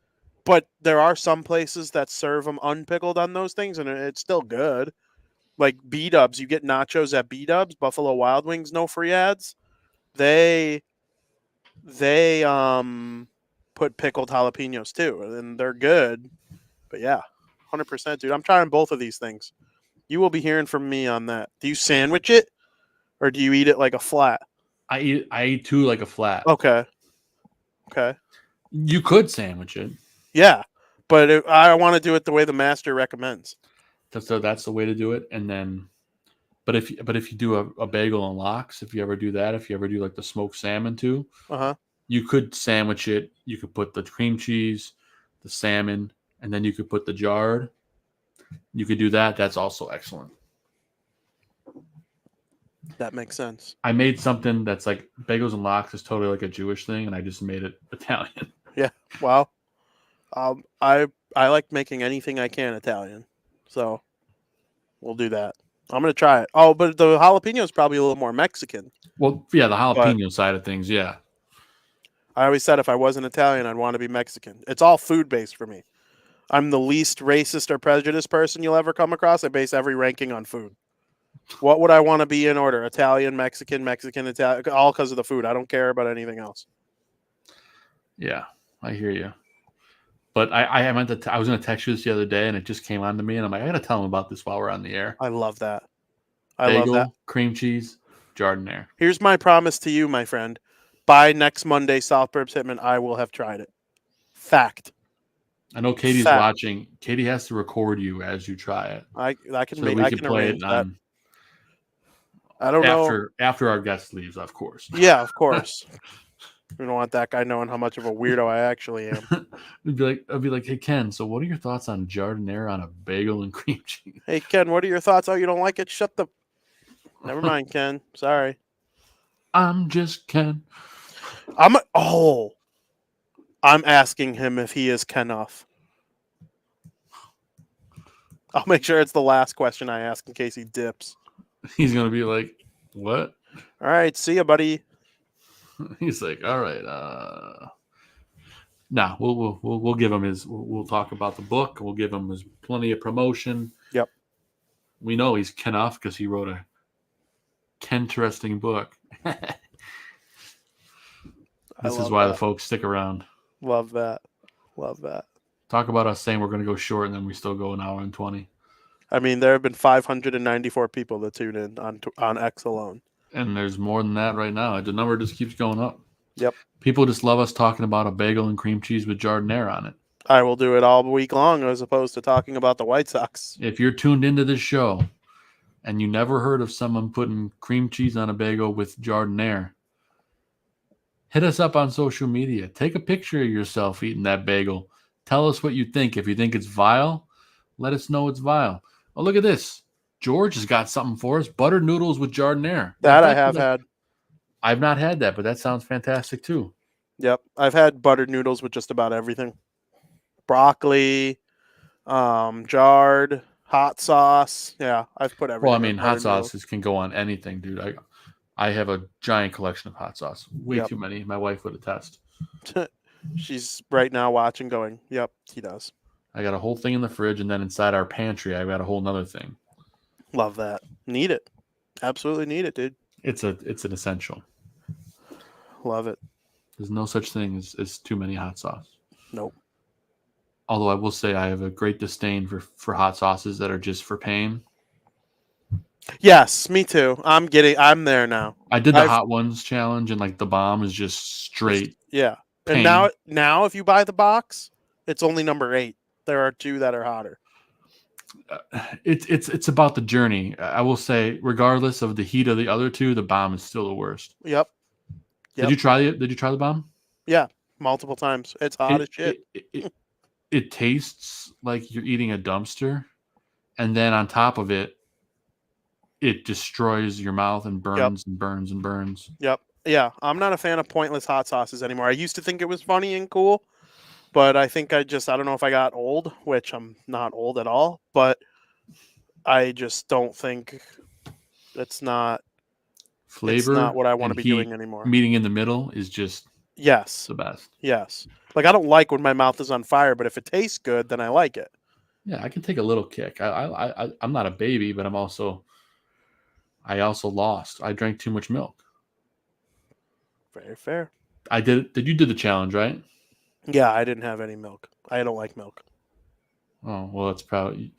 but there are some places that serve them unpickled on those things, and it's still good. Like B-Dubs, you get nachos at B-Dubs, Buffalo Wild Wings, no free ads. They put pickled jalapenos too, and they're good. But yeah, 100%, dude. I'm trying both of these things. You will be hearing from me on that. Do you sandwich it, or do you eat it like a flat?
I eat two like a flat.
Okay.
You could sandwich it.
Yeah, but I want to do it the way the master recommends.
That's the way to do it. And then, but if you do a bagel and lox, if you ever do that, if you ever do like the smoked salmon too, you could sandwich it. You could put the cream cheese, the salmon, and then you could put the jarred. You could do that. That's also excellent.
That makes sense.
I made something that's like bagels and lox is totally like a Jewish thing, and I just made it Italian.
Yeah. Well, I like making anything I can Italian, so we'll do that. I'm gonna try it. Oh, but the jalapeno is probably a little more Mexican.
Well, yeah, the jalapeno side of things, yeah.
I always said if I wasn't Italian, I'd want to be Mexican. It's all food based for me. I'm the least racist or prejudiced person you'll ever come across. I base every ranking on food. What would I want to be in order? Italian, Mexican, Italian, all because of the food. I don't care about anything else.
Yeah, I hear you. But I meant to. I was going to text you this the other day, and it just came on to me, and I'm like, I got to tell him about this while we're on the air.
I love that.
Bagel, cream cheese, jardiniere.
Here's my promise to you, my friend. By next Monday, South Burbs Hitmen, I will have tried it. Fact.
I know Katie's watching. Katie has to record you as you try it.
I can
so
make.
We
I
can
can
play
arrange
it
that.
on.
I don't know.
After our guest leaves, of course.
Yeah, of course. We don't want that guy knowing how much of a weirdo I actually am.
I'd be like, hey Ken, so what are your thoughts on jardiniere on a bagel and cream cheese?
Hey Ken, what are your thoughts? Oh, you don't like it? Shut the. Never mind, Ken. Sorry.
I'm just Ken.
I'm asking him if he is Kenough. I'll make sure it's the last question I ask in case he dips.
He's gonna be like, what?
All right, see ya, buddy.
He's like, all right. Nah, we'll give him his. We'll talk about the book. We'll give him his plenty of promotion.
Yep.
We know he's Kenough because he wrote a Ken-interesting book. This is why the folks stick around.
Love that.
Talk about us saying we're going to go short and then we still go an hour and 20.
I mean, there have been 594 people that tune in on X alone.
And there's more than that right now. The number just keeps going up.
Yep.
People just love us talking about a bagel and cream cheese with jardiniere on it.
I will do it all week long as opposed to talking about the White Sox.
If you're tuned into this show and you never heard of someone putting cream cheese on a bagel with jardiniere, hit us up on social media. Take a picture of yourself eating that bagel. Tell us what you think. If you think it's vile, let us know it's vile. Oh, look at this. George has got something for us. Buttered noodles with jardiniere.
That I have had.
I've not had that, but that sounds fantastic too.
Yep. I've had buttered noodles with just about everything. Broccoli, jarred, hot sauce. Yeah, I've put everything.
Well, I mean, hot sauces can go on anything, dude. I have a giant collection of hot sauce. Way too many. My wife would attest.
She's right now watching going, yep, he does.
I got a whole thing in the fridge, and then inside our pantry, I've got a whole nother thing.
Love that. Need it. Absolutely need it, dude.
It's an essential.
Love it.
There's no such thing as too many hot sauce.
Nope.
Although I will say I have a great disdain for hot sauces that are just for pain.
Yes, me too. I'm there now.
I did the hot ones challenge, and like the bomb is just straight.
Yeah.
Pain.
And now if you buy the box, it's only number 8. There are 2 that are hotter.
It's about the journey. I will say, regardless of the heat of the other 2, the bomb is still the worst.
Yep.
Did you try the bomb?
Yeah, multiple times. It's hot as shit.
It tastes like you're eating a dumpster, and then on top of it, it destroys your mouth and burns and burns and burns.
Yep. Yeah, I'm not a fan of pointless hot sauces anymore. I used to think it was funny and cool, but I think I don't know if I got old, which I'm not old at all, but I just don't think it's not.
Flavor.
It's not what I want to
and
be
heat
doing anymore.
Meeting in the middle is just
Yes.
the best.
Yes. Like I don't like when my mouth is on fire, but if it tastes good, then I like it.
Yeah, I can take a little kick. I'm not a baby, but I also lost. I drank too much milk.
Very fair.
I did. Did you do the challenge, right?
Yeah, I didn't have any milk. I don't like milk.
Oh, well, it's probably.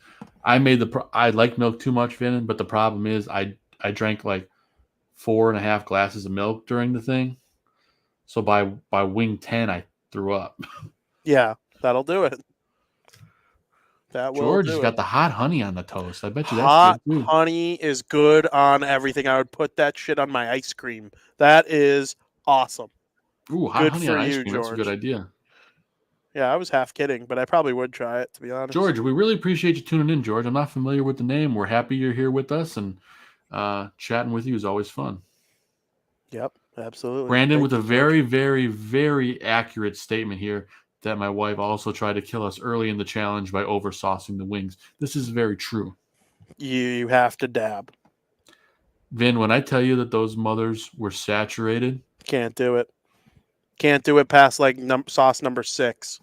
I like milk too much, Vin, but the problem is I drank like 4.5 glasses of milk during the thing. So by wing 10, I threw up.
Yeah, that'll do it. That will
George
do
has
it.
got the hot honey on the toast. I bet you that's
Hot
good too.
honey is good on everything. I would put that shit on my ice cream. That is awesome.
Ooh, hot
Good
honey
for
on ice
you,
cream. That's a good
George.
idea.
Yeah, I was half kidding, but I probably would try it, to be honest.
George, we really appreciate you tuning in, George. I'm not familiar with the name. We're happy you're here with us, and chatting with you is always fun.
Yep, absolutely.
Brandon
Thank
with
you,
a
George.
very, very, very accurate statement here that my wife also tried to kill us early in the challenge by over saucing the wings. This is very true.
You have to dab.
Vin, when I tell you that those mothers were saturated,
Can't do it. Can't do it past like sauce number 6.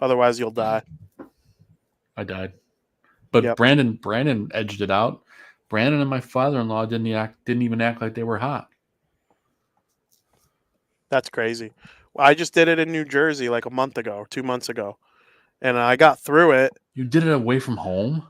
Otherwise, you'll die.
I died. But
Yep.
Brandon edged it out. Brandon and my father-in-law didn't even act like they were hot.
That's crazy. I just did it in New Jersey like a month ago or 2 months ago, and I got through it.
You did it away from home?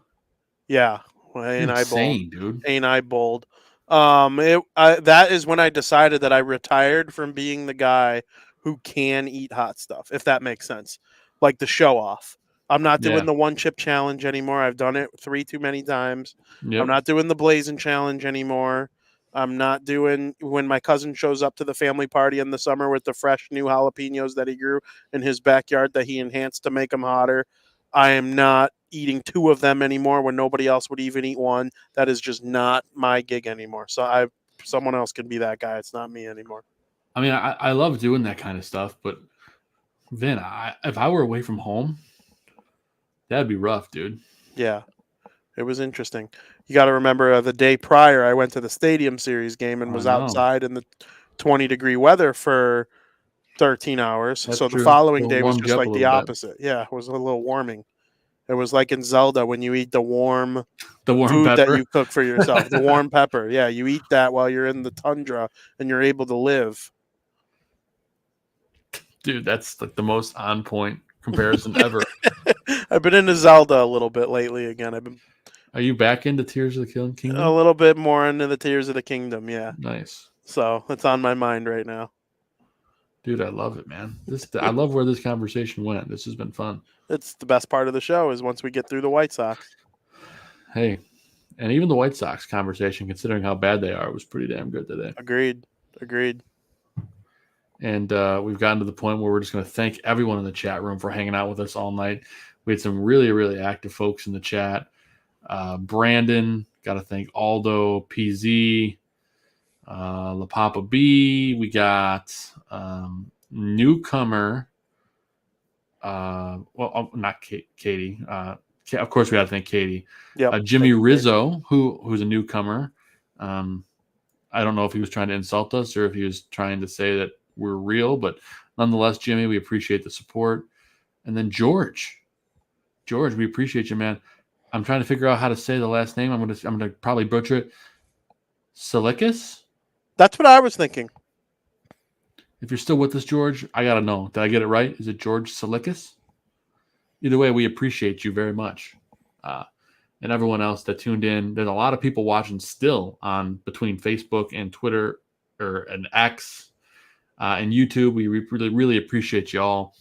Yeah,
You're
ain't I bold?
insane, dude.
Ain't I bold? That is when I decided that I retired from being the guy who can eat hot stuff, if that makes sense. Like the show off. I'm not doing the one chip challenge anymore. I've done it 3 too many times.
Yep.
I'm not doing the blazing challenge anymore. I'm not doing when my cousin shows up to the family party in the summer with the fresh new jalapenos that he grew in his backyard that he enhanced to make them hotter. I am not eating 2 of them anymore when nobody else would even eat one. That is just not my gig anymore. So someone else can be that guy. It's not me anymore.
I mean, I love doing that kind of stuff, but Vin, if I were away from home, that'd be rough, dude.
Yeah, it was interesting. You got to remember the day prior, I went to the Stadium Series game and was outside in the 20-degree weather for 13 hours.
That's
so
true.
the following
It
day was
warmed
just
you up
like
a
the
little bit.
opposite. Yeah, it was a little warming. It was like in Zelda when you eat the warm
warm
food
pepper
that you cook for yourself, the warm pepper. Yeah, you eat that while you're in the tundra and you're able to live.
Dude, that's like the most on point comparison ever.
I've been into Zelda a little bit lately again.
Are you back into Tears of the Kingdom?
A little bit more into the Tears of the Kingdom, yeah.
Nice.
So it's on my mind right now.
Dude, I love it, man. I love where this conversation went. This has been fun.
It's the best part of the show is once we get through the White Sox.
Hey, and even the White Sox conversation, considering how bad they are, was pretty damn good today.
Agreed.
And we've gotten to the point where we're just going to thank everyone in the chat room for hanging out with us all night. We had some really, really active folks in the chat. Brandon, got to thank Aldo, PZ, La Papa B. We got newcomer. Not Katie. Of course, we got to thank Katie.
Yep.
Jimmy Rizzo, who's a newcomer. I don't know if he was trying to insult us or if he was trying to say that we're real, but nonetheless, Jimmy, we appreciate the support. And then George, we appreciate you, man. I'm trying to figure out how to say the last name. I'm gonna probably butcher it. Silikus?
That's what I was thinking.
If you're still with us, George, I gotta know. Did I get it right? Is it George Silikus? Either way, we appreciate you very much. And everyone else that tuned in. There's a lot of people watching still on between Facebook and Twitter and X and YouTube. We really, really appreciate y'all.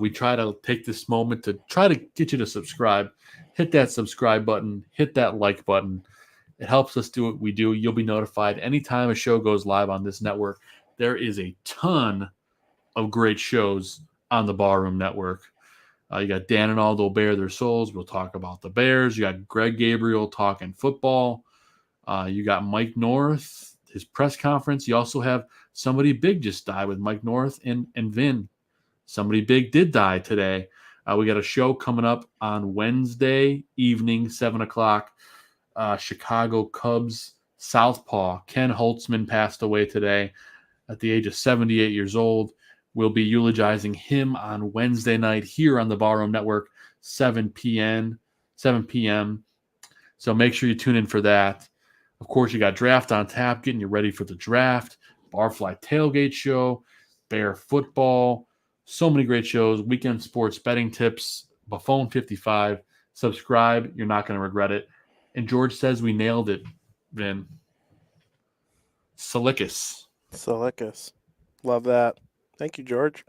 We try to take this moment to try to get you to subscribe. Hit that subscribe button. Hit that like button. It helps us do what we do. You'll be notified anytime a show goes live on this network. There is a ton of great shows on the Barroom Network. You got Dan and Aldo bare their souls. We'll talk about the Bears. You got Greg Gabriel talking football. You got Mike North, his press conference. You also have somebody big just died with Mike North and Vin. Somebody big did die today. We got a show coming up on Wednesday evening, 7 o'clock. Chicago Cubs Southpaw. Ken Holtzman passed away today at the age of 78 years old. We'll be eulogizing him on Wednesday night here on the Barroom Network, 7 p.m. So make sure you tune in for that. Of course, you got Draft on Tap, getting you ready for the draft, Barfly Tailgate Show, Bear Football, so many great shows, weekend sports betting tips, Buffon 55. Subscribe. You're not going to regret it. And George says we nailed it, Vin. Silikus.
Love that. Thank you, George.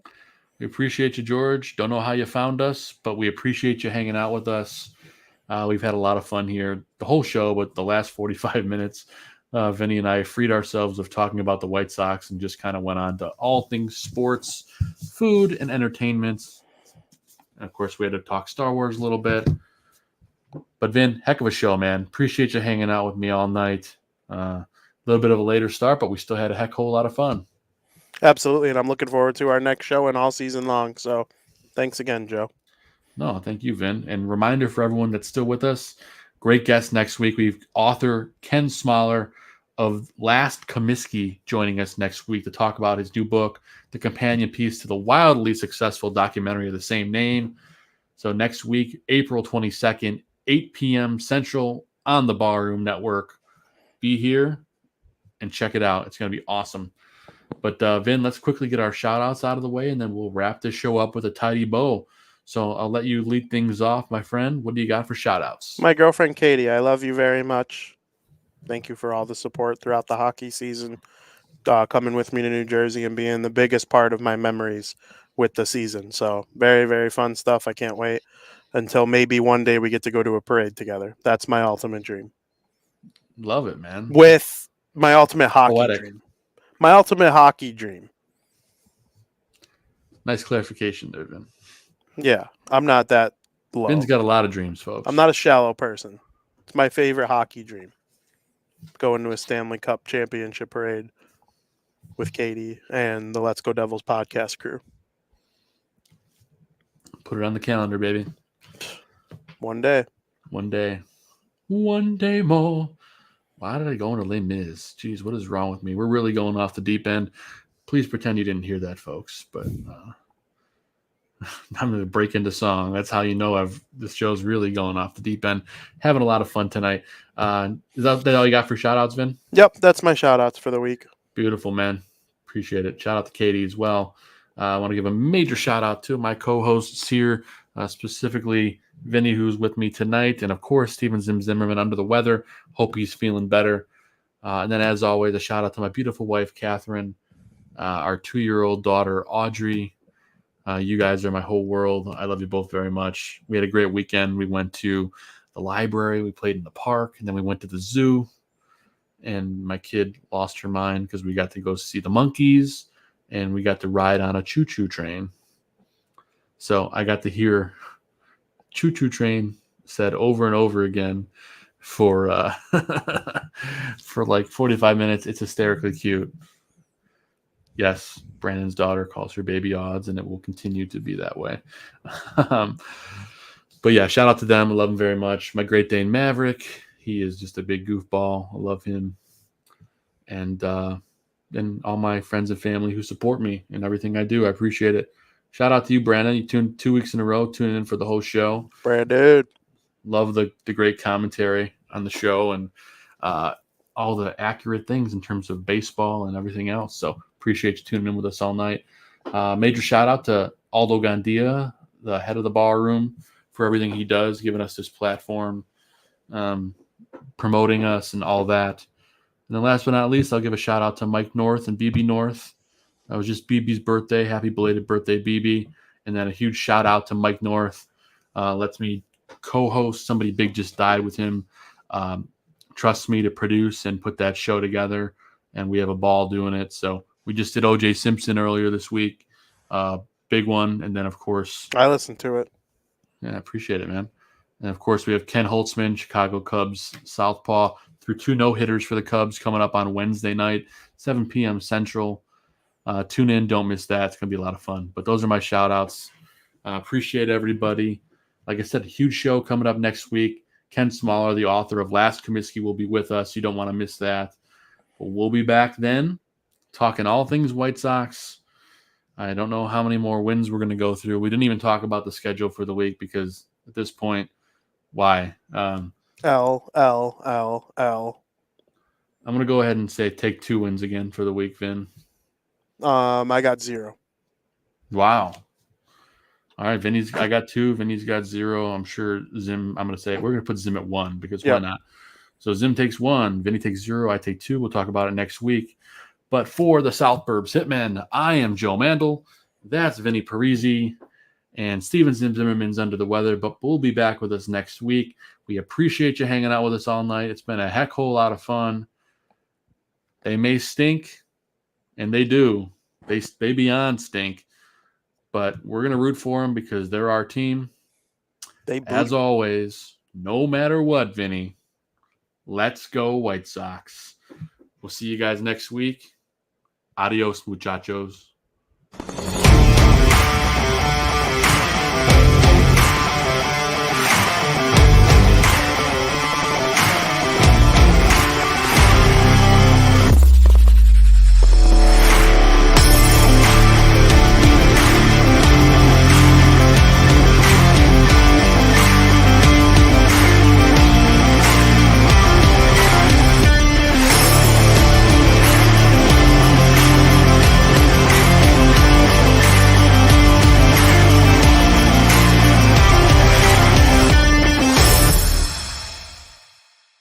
We appreciate you, George. Don't know how you found us, but we appreciate you hanging out with us. We've had a lot of fun here, the whole show, but the last 45 minutes, Vinny and I freed ourselves of talking about the White Sox and just kind of went on to all things sports, food, and entertainment. And of course, we had to talk Star Wars a little bit. But Vin, heck of a show, man. Appreciate you hanging out with me all night. A little bit of a later start, but we still had a whole lot of fun.
Absolutely, and I'm looking forward to our next show and all season long. So thanks again, Joe.
No, thank you, Vin. And reminder for everyone that's still with us, great guest next week. We've author Ken Smaller of Last Comiskey joining us next week to talk about his new book, the companion piece to the wildly successful documentary of the same name. So next week, April 22nd, 8 p.m. Central on the Barroom Network. Be here and check it out. It's going to be awesome. But Vin, let's quickly get our shout-outs out of the way, and then we'll wrap this show up with a tidy bow. So I'll let you lead things off, my friend. What do you got for shout-outs?
My girlfriend, Katie, I love you very much. Thank you for all the support throughout the hockey season, coming with me to New Jersey and being the biggest part of my memories with the season. So very, very fun stuff. I can't wait until maybe one day we get to go to a parade together. That's my ultimate dream.
Love it, man.
With my ultimate hockey dream. My ultimate hockey dream.
Nice clarification there, Vin.
Yeah, I'm not that low.
Vin's got a lot of dreams, folks.
I'm not a shallow person. It's my favorite hockey dream. Going to a Stanley Cup championship parade with Katie and the Let's Go Devils podcast crew.
Put it on the calendar, baby.
One day.
One day. One day more. Why did I go into Les Mis? Jeez, what is wrong with me? We're really going off the deep end. Please pretend you didn't hear that, folks. But I'm going to break into song. That's how you know this show's really going off the deep end. Having a lot of fun tonight. Is that all you got for shout-outs, Vin?
Yep, that's my shout-outs for the week.
Beautiful, man. Appreciate it. Shout out to Katie as well. I want to give a major shout-out to my co-hosts here, specifically Vinny, who's with me tonight, and, of course, Steven Zimmerman under the weather. Hope he's feeling better. And then, as always, a shout-out to my beautiful wife, Catherine, our 2-year-old daughter, Audrey. You guys are my whole world. I love you both very much. We had a great weekend. We went to the library. We played in the park. And then we went to the zoo. And my kid lost her mind because we got to go see the monkeys. And we got to ride on a choo-choo train. So I got to hear choo-choo train said over and over again for for like 45 minutes. It's hysterically cute. Yes, Brandon's daughter calls her baby Odds, and it will continue to be that way. But yeah, shout out to them. I love them very much. My Great Dane Maverick, he is just a big goofball. I love him. And all my friends and family who support me in everything I do. I appreciate it. Shout out to you, Brandon. You tuned 2 weeks in a row, tuning in for the whole show.
Brandon.
Love the great commentary on the show and all the accurate things in terms of baseball and everything else. So appreciate you tuning in with us all night. Major shout out to Aldo Gandia, the head of the Barroom, for everything he does, giving us this platform, promoting us and all that. And then last but not least, I'll give a shout out to Mike North and BB North. That was just BB's birthday. Happy belated birthday, BB. And then a huge shout out to Mike North. Lets me co-host. Somebody big just died with him. Trusts me to produce and put that show together. And we have a ball doing it. So we just did O.J. Simpson earlier this week. Big one. And then, of course,
I listened to it.
Yeah, I appreciate it, man. And, of course, we have Ken Holtzman, Chicago Cubs, Southpaw, through 2 no-hitters for the Cubs coming up on Wednesday night, 7 p.m. Central. Tune in. Don't miss that. It's going to be a lot of fun. But those are my shout-outs. Appreciate everybody. Like I said, a huge show coming up next week. Ken Smaller, the author of Last Comiskey, will be with us. You don't want to miss that. But we'll be back then talking all things White Sox. I don't know how many more wins we're going to go through. We didn't even talk about the schedule for the week because at this point, why?
L.
I'm going to go ahead and say take 2 wins again for the week, Vin.
I got 0.
Wow. All right, I got 2. Vinny's got 0. I'm sure Zim, I'm going to say we're going to put Zim at 1 because why not? So Zim takes 1, Vinny takes 0, I take 2. We'll talk about it next week. But for the South Burbs Hitmen, I am Joe Mandel. That's Vinnie Parisi. And Steven Zim Zimmerman's under the weather, but we'll be back with us next week. We appreciate you hanging out with us all night. It's been a heck whole lot of fun. They may stink, and they do. They beyond stink. But we're going to root for them because they're our team. As always, no matter what, Vinny, let's go White Sox. We'll see you guys next week. Adios, muchachos.